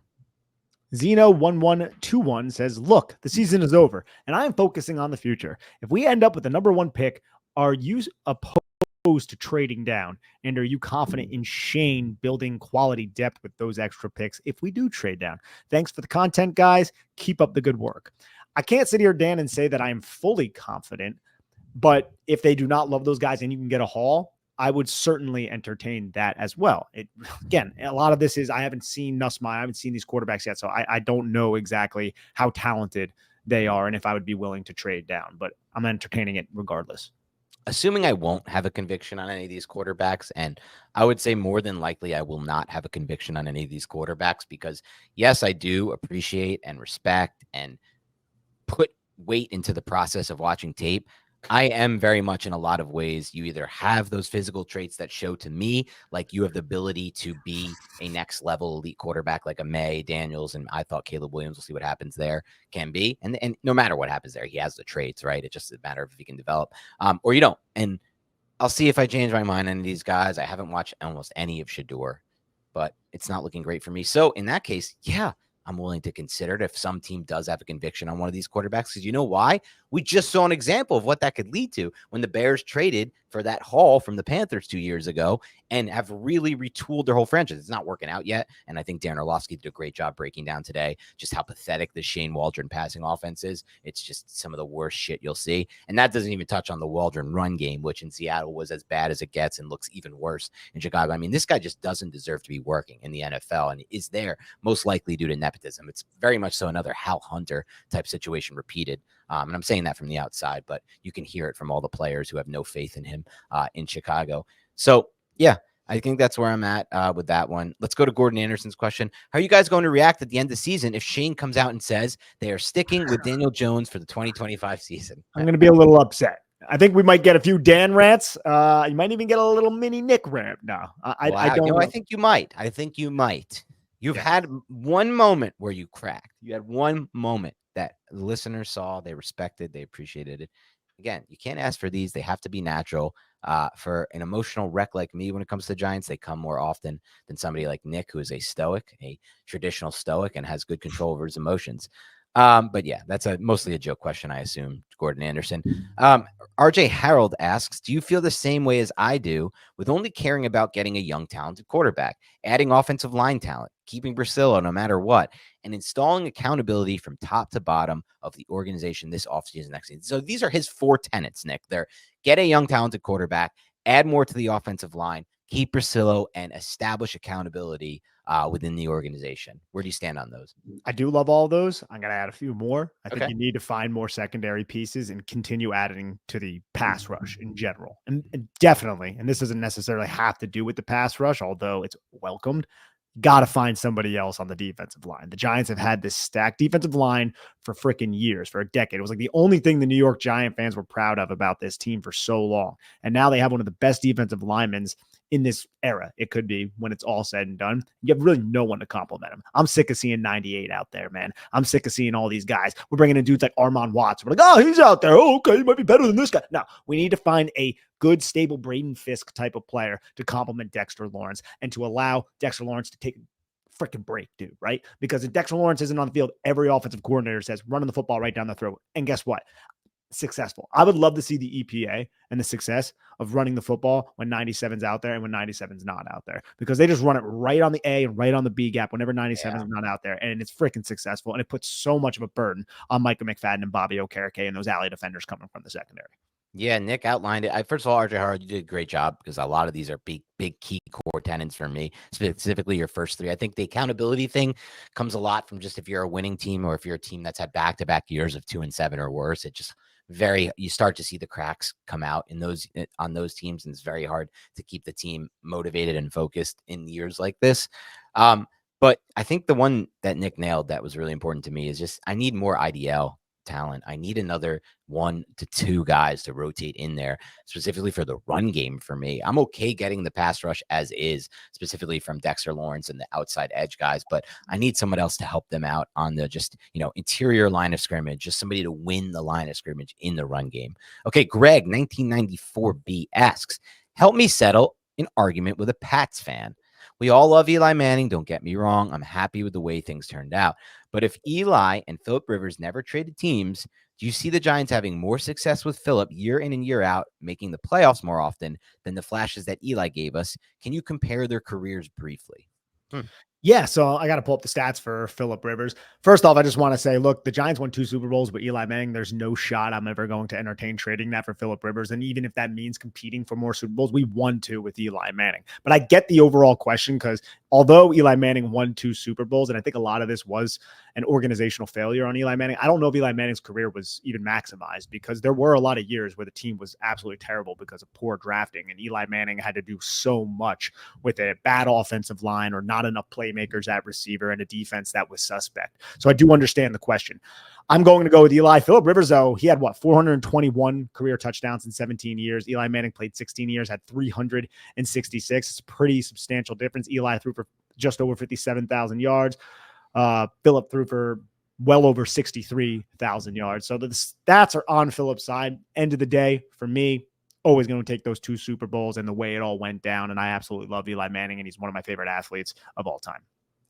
Zeno1121 says, look, the season is over, and I am focusing on the future. If we end up with the number one pick, are you opposed to trading down? And are you confident in Shane building quality depth with those extra picks if we do trade down? Thanks for the content, guys. Keep up the good work. I can't sit here, Dan, and say that I am fully confident, but if they do not love those guys and you can get a haul, I would certainly entertain that as well. Again, a lot of this is I haven't seen Nussmeier. I haven't seen these quarterbacks yet, so I don't know exactly how talented they are and if I would be willing to trade down, but I'm entertaining it regardless. Assuming I won't have a conviction on any of these quarterbacks, and I would say more than likely I will not have a conviction on any of these quarterbacks because, yes, I do appreciate and respect and put weight into the process of watching tape. I am very much in a lot of ways. You either have those physical traits that show to me like you have the ability to be a next level elite quarterback like a May Daniels, and I thought Caleb Williams, we'll see what happens there, can be. And no matter what happens there, he has the traits, right? It's just a matter of if he can develop or you don't. And I'll see if I change my mind on these guys. I haven't watched almost any of Shador, but it's not looking great for me. So in that case, yeah, I'm willing to consider it if some team does have a conviction on one of these quarterbacks. Because you know why? We just saw an example of what that could lead to when the Bears traded for that haul from the Panthers 2 years ago and have really retooled their whole franchise. It's not working out yet. And I think Darren Orlovsky did a great job breaking down today just how pathetic the Shane Waldron passing offense is. It's just some of the worst shit you'll see. And that doesn't even touch on the Waldron run game, which in Seattle was as bad as it gets and looks even worse in Chicago. I mean, this guy just doesn't deserve to be working in the NFL and is there most likely due to nepotism. It's very much so another Hal Hunter type situation repeated. And I'm saying that from the outside, but you can hear it from all the players who have no faith in him in Chicago. So, yeah, I think that's where I'm at with that one. Let's go to Gordon Anderson's question. How are you guys going to react at the end of the season if Shane comes out and says they are sticking with Daniel Jones for the 2025 season? I'm going to be a little upset. I think we might get a few Dan rants. You might even get a little mini Nick rant. No, I don't know. I think you might. I think you might. You've had one moment where you cracked. You had one moment that listeners saw, they respected, they appreciated it. Again, you can't ask for these. They have to be natural. For an emotional wreck like me when it comes to Giants, they come more often than somebody like Nick, who is a stoic, a traditional stoic, and has good control over his emotions. But yeah, that's mostly a joke question, I assume, Gordon Anderson. RJ Harold asks, do you feel the same way as I do with only caring about getting a young, talented quarterback, adding offensive line talent, keeping Brasillo no matter what, and installing accountability from top to bottom of the organization this offseason, next season? So these are his 4 tenets, Nick. They're get a young, talented quarterback, add more to the offensive line, keep Brasillo, and establish accountability within the organization. Where do you stand on those? I do love all of those. I'm going to add a few more. I think Okay. you need to find more secondary pieces and continue adding to the pass rush in general. And definitely, and this doesn't necessarily have to do with the pass rush, although it's welcomed, got to find somebody else on the defensive line. The Giants have had this stacked defensive line for freaking years, for a decade. It was like the only thing the New York Giant fans were proud of about this team for so long. And now they have one of the best defensive linemen in this era. It could be when it's all said and done. You have really no one to compliment him. I'm sick of seeing 98 out there, man. I'm sick of seeing all these guys. We're bringing in dudes like Armand Watts. We're like, oh, he's out there. Oh, okay, he might be better than this guy. No, we need to find a good, stable Braden Fisk type of player to complement Dexter Lawrence and to allow Dexter Lawrence to take a freaking break, dude, right? Because if Dexter Lawrence isn't on the field, every offensive coordinator says running the football right down the throat. And guess what? Successful. I would love to see the EPA and the success of running the football when 97's out there and when 97's not out there, because they just run it right on the A and right on the B gap whenever 97's not out there. And it's freaking successful. And it puts so much of a burden on Micah McFadden and Bobby Okereke and those alley defenders coming from the secondary. Yeah, Nick outlined it. First of all, RJ Howard, you did a great job because a lot of these are big key core tenants for me, specifically your first 3. I think the accountability thing comes a lot from just if you're a winning team or if you're a team that's had back-to-back years of 2-7 or worse. It just you start to see the cracks come out on those teams, and it's very hard to keep the team motivated and focused in years like this. But I think the one that Nick nailed that was really important to me is just I need more IDL talent. I need another 1 to 2 guys to rotate in there, specifically for the run game for me. I'm okay getting the pass rush as is, specifically from Dexter Lawrence and the outside edge guys, but I need someone else to help them out on the just, interior line of scrimmage, just somebody to win the line of scrimmage in the run game. Okay, Greg, 1994B asks, help me settle an argument with a Pats fan. We all love Eli Manning. Don't get me wrong. I'm happy with the way things turned out. But if Eli and Philip Rivers never traded teams, do you see the Giants having more success with Philip year in and year out, making the playoffs more often than the flashes that Eli gave us? Can you compare their careers briefly? Yeah, so I got to pull up the stats for Philip Rivers. First off, I just want to say, look, the Giants won 2 Super Bowls with Eli Manning. There's no shot I'm ever going to entertain trading that for Philip Rivers. And even if that means competing for more Super Bowls, we won 2 with Eli Manning. But I get the overall question because although Eli Manning won 2 Super Bowls, and I think a lot of this was an organizational failure on Eli Manning, I don't know if Eli Manning's career was even maximized because there were a lot of years where the team was absolutely terrible because of poor drafting. And Eli Manning had to do so much with a bad offensive line or not enough playmakers at receiver and a defense that was suspect. So I do understand the question. I'm going to go with Eli. Philip Rivers, though, he had 421 career touchdowns in 17 years. Eli Manning played 16 years, had 366. It's a pretty substantial difference. Eli threw for just over 57,000 yards. Philip threw for well over 63,000 yards. So the stats are on Philip's side. End of the day, for me, always going to take those 2 Super Bowls and the way it all went down. And I absolutely love Eli Manning, and he's one of my favorite athletes of all time.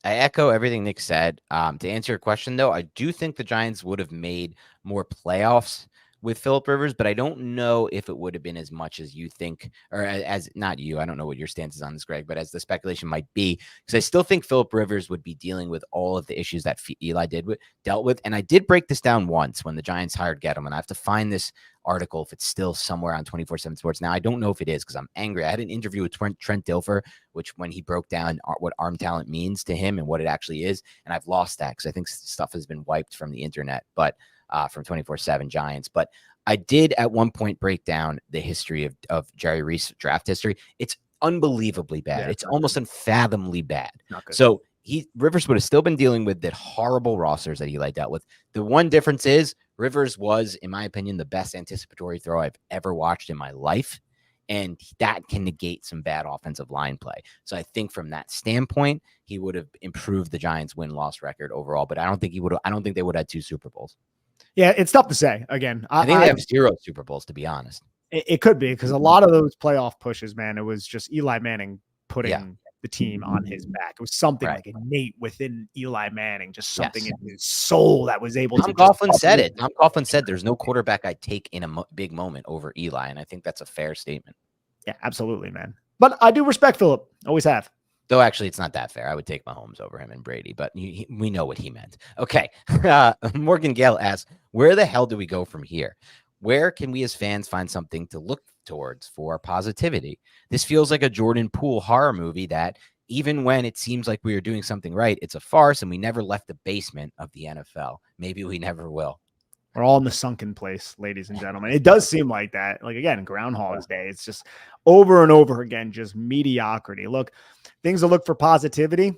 I echo everything Nick said. To answer your question, though, I do think the Giants would have made more playoffs with Philip Rivers, but I don't know if it would have been as much as you think, or as not you. I don't know what your stance is on this, Greg, but as the speculation might be, because I still think Philip Rivers would be dealing with all of the issues that Eli dealt with. And I did break this down once when the Giants hired Gettleman. I have to find this article if it's still somewhere on 24/7 Sports. Now, I don't know if it is because I'm angry. I had an interview with Trent Dilfer, which when he broke down what arm talent means to him and what it actually is, and I've lost that because I think stuff has been wiped from the internet, but from 24/7 Giants. But I did at one point break down the history of Jerry Reese draft history. It's unbelievably bad. Yeah, it's almost unfathomably bad. Not good. So Rivers would have still been dealing with the horrible rosters that Eli dealt with. The one difference is Rivers was, in my opinion, the best anticipatory throw I've ever watched in my life. And that can negate some bad offensive line play. So I think from that standpoint, he would have improved the Giants' win-loss record overall. But I don't think he would have. I don't think they would have had 2 Super Bowls. Yeah, it's tough to say. Again, I think they have 0 Super Bowls, to be honest. It could be because a lot of those playoff pushes, man, it was just Eli Manning putting the team on his back. It was something like innate within Eli Manning, just something in his soul that was able to. Tom Coughlin said it. Tom Coughlin said there's no quarterback I'd take in a big moment over Eli, and I think that's a fair statement. Yeah, absolutely, man. But I do respect Philip. Always have. Though actually, it's not that fair. I would take Mahomes over him and Brady, but we know what he meant. Okay. Morgan Gale asks, where the hell do we go from here? Where can we as fans find something to look towards for positivity? This feels like a Jordan Poole horror movie that even when it seems like we are doing something right, it's a farce and we never left the basement of the NFL. Maybe we never will. We're all in the sunken place, ladies and gentlemen. It does seem like that. Like, again, Groundhog's Day. It's just over and over again, just mediocrity. Look, things to look for positivity.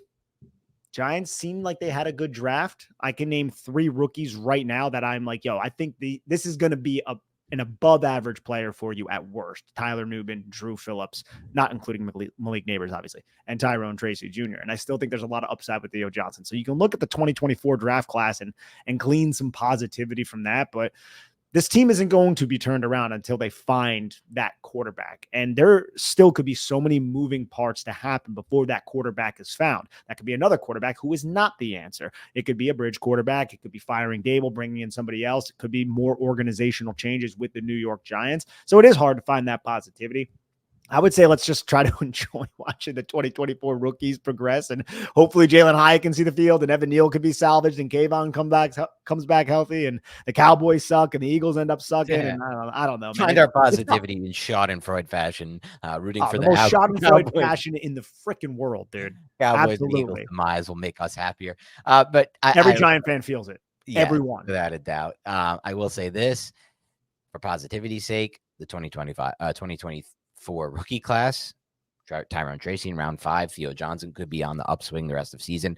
Giants seem like they had a good draft. I can name 3 rookies right now that I'm like, I think this is going to be an above average player for you at worst. Tyler Nubin, Drew Phillips, not including Malik Neighbors, obviously, and Tyrone Tracy Jr. And I still think there's a lot of upside with Theo Johnson. So you can look at the 2024 draft class and glean some positivity from that. But this team isn't going to be turned around until they find that quarterback. And there still could be so many moving parts to happen before that quarterback is found. That could be another quarterback who is not the answer. It could be a bridge quarterback. It could be firing Dable, bringing in somebody else. It could be more organizational changes with the New York Giants. So it is hard to find that positivity. I would say let's just try to enjoy watching the 2024 rookies progress, and hopefully Jalen Hyatt can see the field, and Evan Neal can be salvaged, and Kayvon comes back healthy, and the Cowboys suck, and the Eagles end up sucking. Yeah. And I don't know. Find our positivity in Schadenfreude fashion, rooting for the most Schadenfreude fashion in the freaking world, dude. Cowboys absolutely. And Eagles demise will make us happier. But every Giant fan feels it. Yeah, everyone, without a doubt. I will say this for positivity's sake: the 2024 rookie class, Tyrone Tracy in round 5, Theo Johnson could be on the upswing the rest of the season.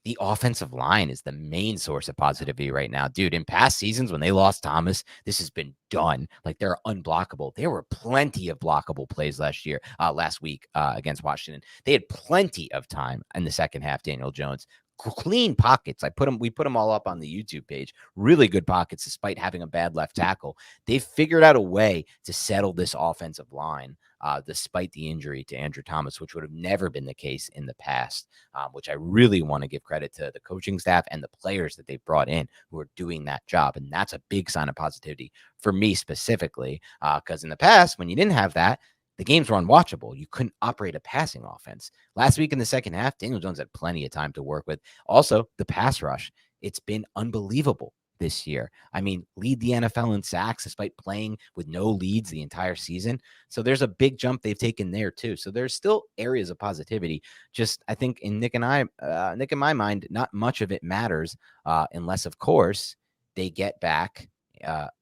The offensive line is the main source of positivity right now. Dude, in past seasons when they lost Thomas, this has been done. Like, they're unblockable. There were plenty of blockable plays last week against Washington. They had plenty of time in the second half, Daniel Jones. Clean pockets. We put them all up on the YouTube page. Really good pockets despite having a bad left tackle. They've figured out a way to settle this offensive line. despite the injury to Andrew Thomas, which would have never been the case in the past, which I really want to give credit to the coaching staff and the players that they've brought in who are doing that job. And that's a big sign of positivity for me specifically, because in the past, when you didn't have that, the games were unwatchable. You couldn't operate a passing offense. Last week in the second half, Daniel Jones had plenty of time to work with. Also, the pass rush. It's been unbelievable this year. I mean, lead the NFL in sacks despite playing with no leads the entire season. So there's a big jump they've taken there too. So there's still areas of positivity. Just I think in Nick and my mind, not much of it matters unless, of course, they get back.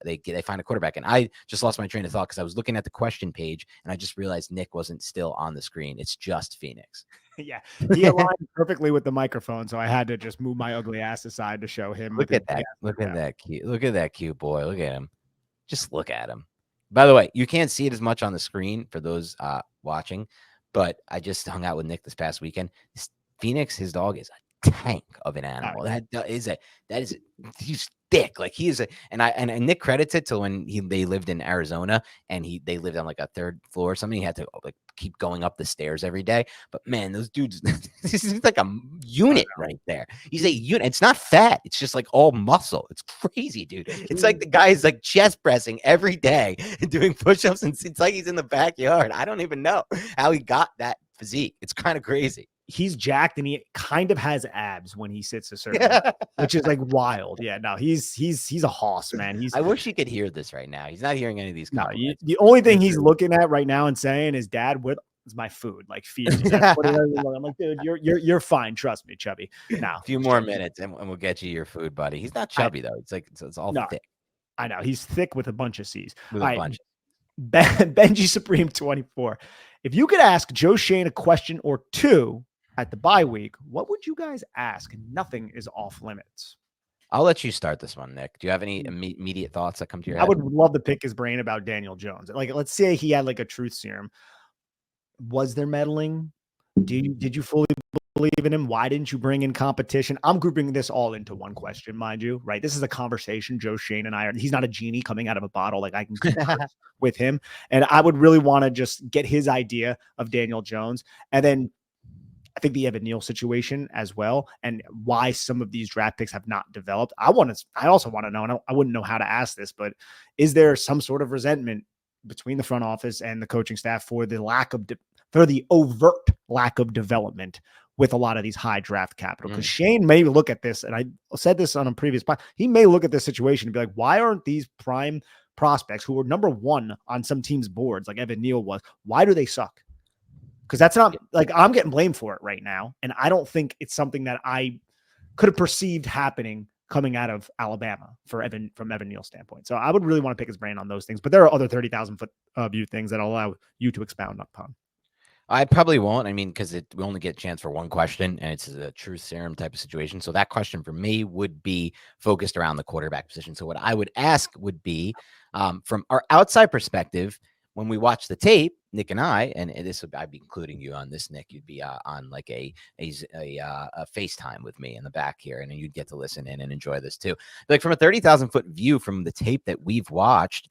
They find a quarterback, and I just lost my train of thought because I was looking at the question page and I just realized Nick wasn't still on the screen. It's just Phoenix. Yeah, he aligned perfectly with the microphone, so I had to just move my ugly ass aside to show him. Look at that! Look at that cute! Look at that cute boy! Look at him! Just look at him. By the way, you can't see it as much on the screen for those watching, but I just hung out with Nick this past weekend. Phoenix, his dog, is a tank of an animal. He's thick. Like he is and Nick credits it to when they lived in Arizona and they lived on like a third floor or something. He had to like keep going up the stairs every day. But man, those dudes, this is like a unit right there. He's a unit. It's not fat. It's just like all muscle. It's crazy, dude. It's like the guy is like chest pressing every day and doing push-ups, and it's like he's in the backyard. I don't even know how he got that physique. It's kind of crazy. He's jacked and he kind of has abs when he sits a certain way, which is like wild. Yeah, no, he's a hoss, man. I wish he could hear this right now. He's not hearing any of these. No, the only thing he's looking at right now and saying is, "Dad, what is my food? Like, feed me." I'm like, dude, you're fine. Trust me, chubby. Now, a few more minutes and we'll get you your food, buddy. He's not chubby though. It's like it's all thick. I know he's thick with a bunch of C's. With a bunch. Benji Supreme 24. If you could ask Joe Schoen a question or two at the bye week, what would you guys ask? Nothing is off limits. I'll let you start this one, Nick. Do you have any immediate thoughts that come to your head? I would love to pick his brain about Daniel Jones. Like, let's say he had like a truth serum. Was there meddling? Did you fully believe in him? Why didn't you bring in competition? I'm grouping this all into one question, mind you, right? This is a conversation Joe Schoen and I are. He's not a genie coming out of a bottle. Like I can with him. And I would really want to just get his idea of Daniel Jones. And then I think the Evan Neal situation as well, and why some of these draft picks have not developed. I also want to know, and I wouldn't know how to ask this, but is there some sort of resentment between the front office and the coaching staff for the overt lack of development with a lot of these high draft capital? Because Shane may look at this, and I said this on a previous podcast, he may look at this situation and be like, why aren't these prime prospects who were number one on some teams' boards, like Evan Neal was, why do they suck? Because that's not like I'm getting blamed for it right now. And I don't think it's something that I could have perceived happening coming out of Alabama from Evan Neal's standpoint. So I would really want to pick his brain on those things. But there are other 30,000 foot view things that I'll allow you to expound upon. I probably won't. I mean, because we only get a chance for one question, and it's a truth serum type of situation. So that question for me would be focused around the quarterback position. So what I would ask would be from our outside perspective, when we watch the tape, Nick and I, and I'd be including you on this, Nick, you'd be on like a FaceTime with me in the back here, and then you'd get to listen in and enjoy this too. Like from a 30,000 foot view from the tape that we've watched,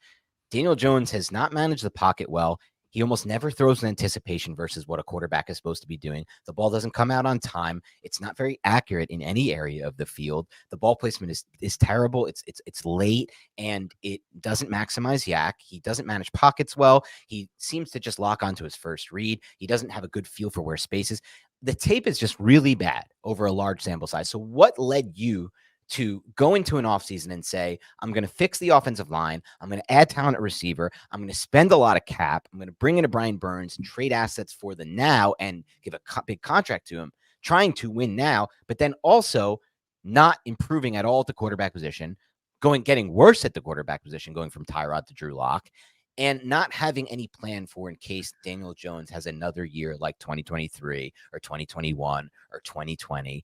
Daniel Jones has not managed the pocket well. He almost never throws in anticipation versus what a quarterback is supposed to be doing. The ball doesn't come out on time. It's not very accurate in any area of the field. The ball placement is terrible. It's late, and it doesn't maximize yak. He doesn't manage pockets well. He seems to just lock onto his first read. He doesn't have a good feel for where space is. The tape is just really bad over a large sample size. So what led you to go into an offseason and say, I'm going to fix the offensive line. I'm going to add talent at receiver. I'm going to spend a lot of cap. I'm going to bring in a Brian Burns and trade assets for the now and give a big contract to him, trying to win now, but then also not improving at all at the quarterback position, getting worse at the quarterback position, going from Tyrod to Drew Lock, and not having any plan for in case Daniel Jones has another year like 2023 or 2021 or 2020,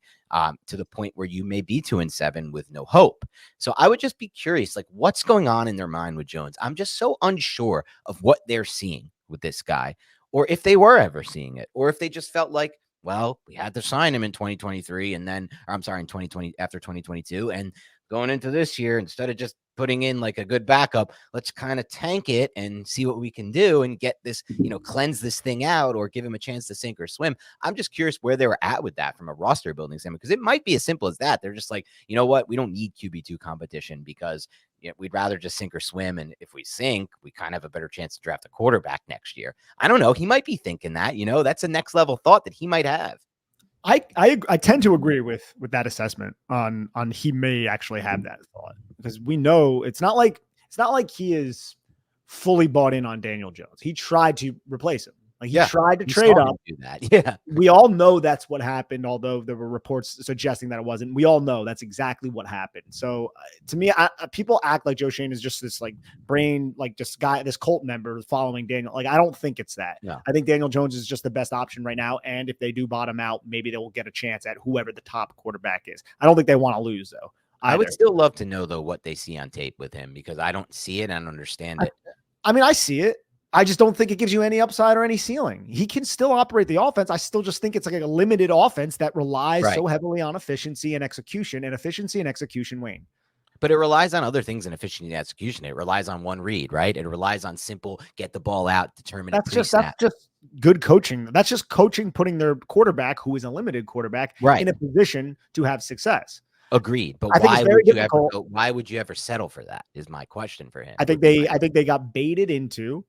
to the point where you may be 2-7 with no hope. So I would just be curious, like what's going on in their mind with Jones? I'm just so unsure of what they're seeing with this guy, or if they were ever seeing it, or if they just felt like, well, we had to sign him in 2023 and then, or I'm sorry, in 2020 after 2022, and going into this year, instead of just putting in like a good backup. Let's kind of tank it and see what we can do and get this, cleanse this thing out or give him a chance to sink or swim. I'm just curious where they were at with that from a roster building standpoint, because it might be as simple as that. They're just like, you know what? We don't need QB2 competition because we'd rather just sink or swim. And if we sink, we kind of have a better chance to draft a quarterback next year. I don't know. He might be thinking that, that's a next level thought that he might have. I tend to agree with that assessment on he may actually have that thought, because we know it's not like he is fully bought in on Daniel Jones. He tried to replace him. Like he tried to trade up. Do that. Yeah. We all know that's what happened, although there were reports suggesting that it wasn't. We all know that's exactly what happened. So to me, people act like Joe Schoen is just this like brain, like this guy, this cult member following Daniel. Like, I don't think it's that. No. I think Daniel Jones is just the best option right now. And if they do bottom out, maybe they will get a chance at whoever the top quarterback is. I don't think they want to lose though. I would still love to know though what they see on tape with him, because I don't see it. I don't understand it. I mean, I see it. I just don't think it gives you any upside or any ceiling. He can still operate the offense. I still just think it's like a limited offense that relies so heavily on efficiency and execution, wane. But it relies on other things in efficiency and execution. It relies on one read, right? It relies on simple, get the ball out, determine. That's just good coaching. That's just coaching, putting their quarterback, who is a limited quarterback, in a position to have success. Agreed. But why would you ever settle for that is my question for him. I think they got baited into,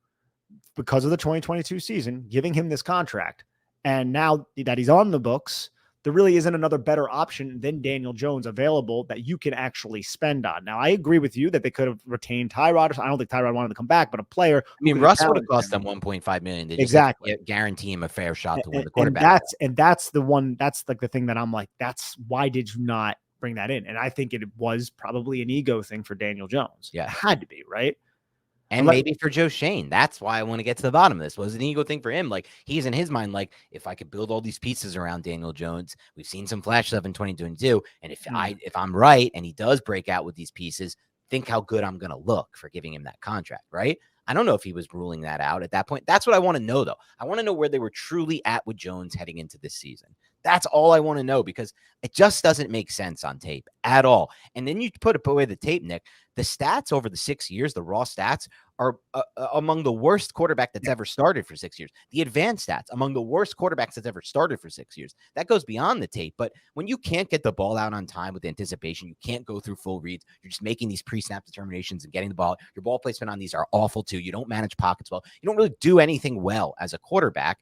because of the 2022 season, giving him this contract. And now that he's on the books, there really isn't another better option than Daniel Jones available that you can actually spend on. Now, I agree with you that they could have retained Tyrod. I don't think Tyrod wanted to come back, but a player. I mean, Russ would have cost them $1.5 million. Exactly. Guarantee him a fair shot to win the quarterback. And that's the one. That's like the thing that I'm like, that's why did you not bring that in? And I think it was probably an ego thing for Daniel Jones. Yeah, it had to be, right? And maybe for Joe Schoen. That's why I want to get to the bottom of this. Was an ego thing for him. Like, he's in his mind, like, if I could build all these pieces around Daniel Jones, we've seen some flash stuff in 2022. And if I'm right and he does break out with these pieces, think how good I'm going to look for giving him that contract, right? I don't know if he was ruling that out at that point. That's what I want to know, though. I want to know where they were truly at with Jones heading into this season. That's all I want to know, because it just doesn't make sense on tape at all. And then you put away the tape, Nick. The stats over the 6 years, the raw stats, are among the worst quarterback that's ever started for 6 years. The advanced stats, among the worst quarterbacks that's ever started for 6 years. That goes beyond the tape. But when you can't get the ball out on time with anticipation, you can't go through full reads. You're just making these pre-snap determinations and getting the ball. Your ball placement on these are awful too. You don't manage pockets well. You don't really do anything well as a quarterback.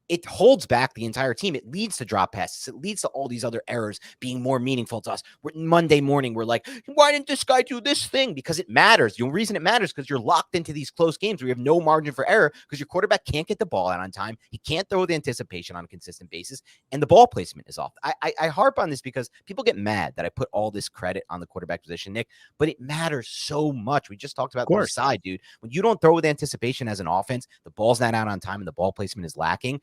It holds back the entire team. It leads to drop passes. It leads to all these other errors being more meaningful to us. Monday morning, we're like, why didn't this guy do this thing? Because it matters. The reason it matters is because you're locked into these close games where you have no margin for error because your quarterback can't get the ball out on time. He can't throw the anticipation on a consistent basis, and the ball placement is off. I harp on this because people get mad that I put all this credit on the quarterback position, Nick, but it matters so much. We just talked about the side, dude. When you don't throw with anticipation as an offense, the ball's not out on time and the ball placement is lacking.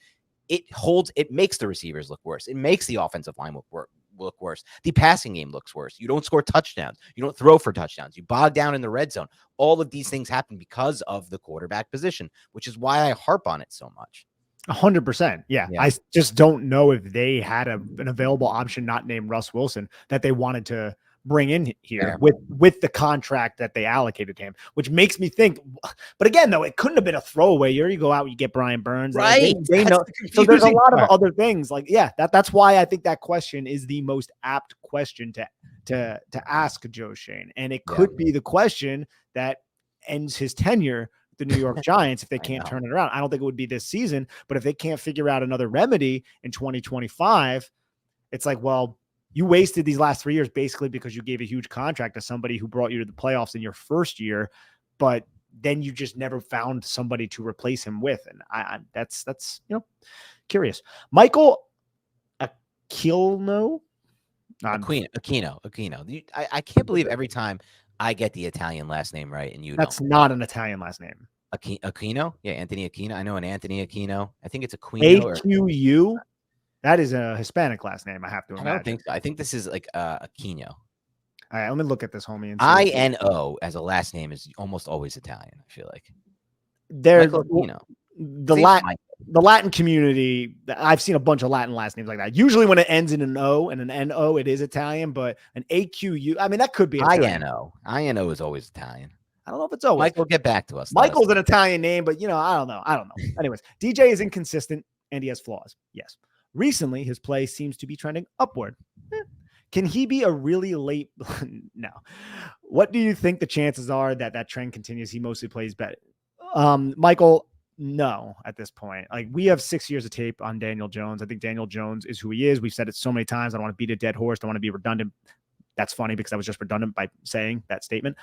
It makes the receivers look worse. It makes the offensive line look worse. The passing game looks worse. You don't score touchdowns. You don't throw for touchdowns. You bog down in the red zone. All of these things happen because of the quarterback position, which is why I harp on it so much. 100%. Yeah. I just don't know if they had an available option not named Russ Wilson that they wanted to bring in here with the contract that they allocated to him, which makes me think. But again, though, it couldn't have been a throwaway. Here you go out, you get Brian Burns, right? They know. So there's a lot of other things. Like, that's why I think that question is the most apt question to ask Joe Schoen, and it could be the question that ends his tenure with the New York Giants if they can't turn it around. I don't think it would be this season, but if they can't figure out another remedy in 2025, it's like, well, you wasted these last 3 years basically because you gave a huge contract to somebody who brought you to the playoffs in your first year, but then you just never found somebody to replace him with. And that's curious. Michael Aquino. I can't believe every time I get the Italian last name right and that's not an Italian last name. Aquino? Yeah, Anthony Aquino. I know an Anthony Aquino. I think it's Aquino. AQU. That is a Hispanic last name, I have to imagine. I don't think so. I think this is like Aquino. All right, let me look at this, homie. INO as a last name is almost always Italian, I feel like. There's the Latin. the Latin community, I've seen a bunch of Latin last names like that. Usually when it ends in an O and an N-O, it is Italian, but an AQU, I mean, that could be Italian. INO. INO is always Italian. I don't know if it's always. Michael, get back to us. Michael's an Italian name, but I don't know. Anyways, DJ is inconsistent and he has flaws. Yes. Recently, his play seems to be trending upward. Can he be a really late? No. What do you think the chances are that trend continues? He mostly plays better. Michael, no, at this point. Like, we have 6 years of tape on Daniel Jones. I think Daniel Jones is who he is. We've said it so many times. I don't want to beat a dead horse. I don't want to be redundant. That's funny because I was just redundant by saying that statement.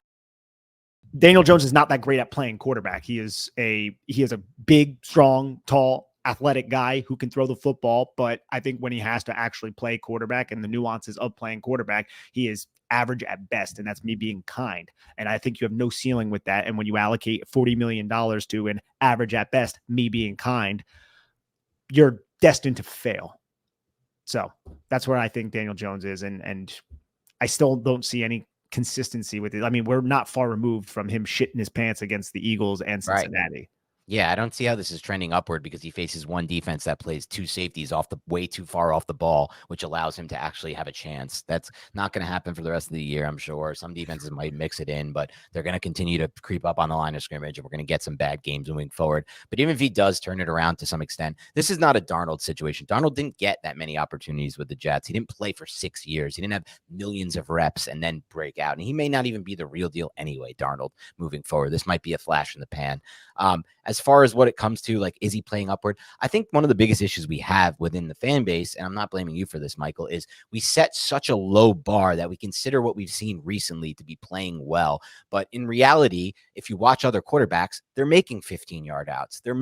Daniel Jones is not that great at playing quarterback. He is a big, strong, tall, athletic guy who can throw the football. But I think when he has to actually play quarterback and the nuances of playing quarterback, he is average at best. And that's me being kind. And I think you have no ceiling with that. And when you allocate $40 million to an average at best, me being kind, you're destined to fail. So that's where I think Daniel Jones is. And I still don't see any consistency with it. I mean, we're not far removed from him shitting his pants against the Eagles and Cincinnati. Right. Yeah, I don't see how this is trending upward because he faces one defense that plays two safeties way too far off the ball, which allows him to actually have a chance. That's not going to happen for the rest of the year, I'm sure. Some defenses might mix it in, but they're going to continue to creep up on the line of scrimmage, and we're going to get some bad games moving forward. But even if he does turn it around to some extent, this is not a Darnold situation. Darnold didn't get that many opportunities with the Jets. He didn't play for 6 years. He didn't have millions of reps and then break out. And he may not even be the real deal anyway, Darnold, moving forward. This might be a flash in the pan. As far as what it comes to, like, is he playing upward? I think one of the biggest issues we have within the fan base, and I'm not blaming you for this, Michael, is we set such a low bar that we consider what we've seen recently to be playing well. But in reality, if you watch other quarterbacks, they're making 15-yard outs. They're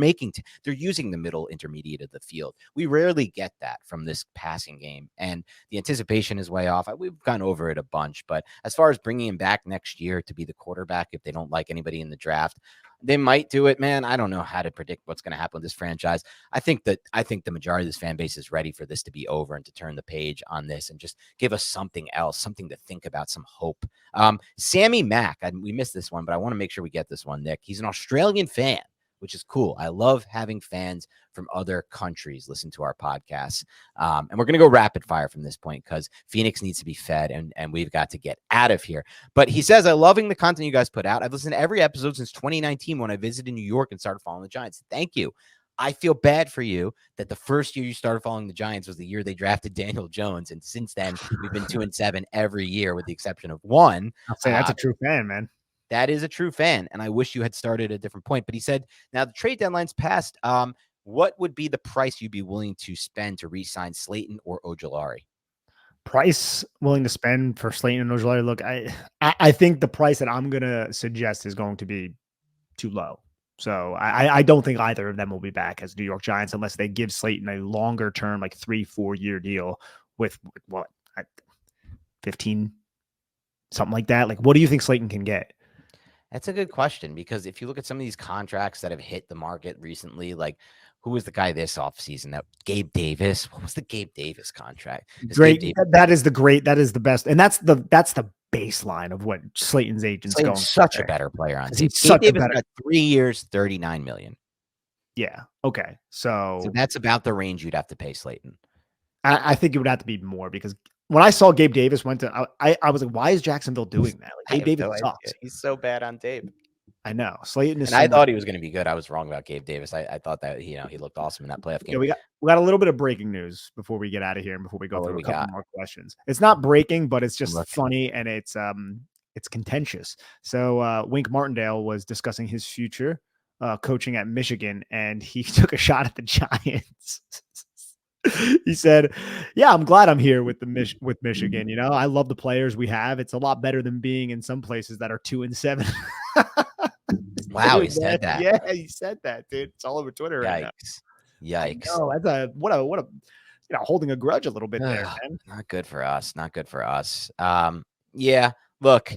using the middle intermediate of the field. We rarely get that from this passing game, and the anticipation is way off. We've gone over it a bunch, but as far as bringing him back next year to be the quarterback, if they don't like anybody in the draft, they might do it, man. I don't know how to predict what's going to happen with this franchise. I think the majority of this fan base is ready for this to be over and to turn the page on this and just give us something else, something to think about, some hope. Sammy Mack, we missed this one, but I want to make sure we get this one, Nick. He's an Australian fan, which is cool. I love having fans from other countries listen to our podcasts. And we're going to go rapid fire from this point because Phoenix needs to be fed and we've got to get out of here. But he says, I'm loving the content you guys put out. I've listened to every episode since 2019 when I visited New York and started following the Giants. Thank you. I feel bad for you that the first year you started following the Giants was the year they drafted Daniel Jones. And since then, we've been 2-7 every year with the exception of one. I'll say that's a true fan, man. That is a true fan. And I wish you had started at a different point. But he said, now the trade deadline's passed. What would be the price you'd be willing to spend to re-sign Slayton or Ojulari? Price willing to spend for Slayton and Ojulari? Look, I think the price that I'm going to suggest is going to be too low. So I don't think either of them will be back as New York Giants unless they give Slayton a longer term, like 3-4 year deal with what, 15, something like that. Like, what do you think Slayton can get? That's a good question because if you look at some of these contracts that have hit the market recently, like who was the guy this offseason? That Gabe Davis. What was the Gabe Davis contract? Great. That is the best. And that's the baseline of what Slayton's agent's going. Such a better player on tape. Gabe Davis got 3 years, $39 million. Yeah. Okay. So that's about the range you'd have to pay Slayton. I think it would have to be more because when I saw Gabe Davis went to, I was like, why is Jacksonville doing that? Like, Gabe Davis sucks. He's so bad on tape. I know. Slayton is. And I thought he was going to be good. I was wrong about Gabe Davis. I thought that he looked awesome in that playoff game. Yeah, we got a little bit of breaking news before we get out of here and before we go through a couple more questions. It's not breaking, but it's just funny and it's contentious. So Wink Martindale was discussing his future coaching at Michigan, and he took a shot at the Giants. He said, "Yeah, I'm glad I'm here with Michigan. You know, I love the players we have. It's a lot better than being in some places that are 2-7." Wow, he said that. Yeah, he said that, dude. It's all over Twitter right now. Yikes! Oh, that's what a holding a grudge a little bit there, man. Not good for us. Not good for us. Yeah. Look,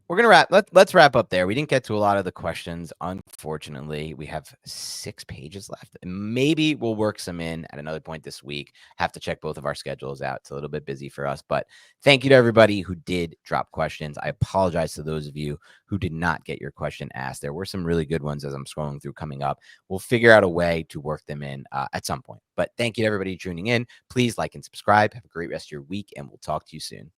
We're gonna let's wrap up there. We didn't get to a lot of the questions, unfortunately. We have 6 pages left. Maybe we'll work some in at another point this week. Have to check both of our schedules out. It's a little bit busy for us, but thank you to everybody who did drop questions. I apologize to those of you who did not get your question asked. There were some really good ones as I'm scrolling through coming up. We'll figure out a way to work them in at some point. But thank you to everybody tuning in. Please like and subscribe. Have a great rest of your week, and we'll talk to you soon.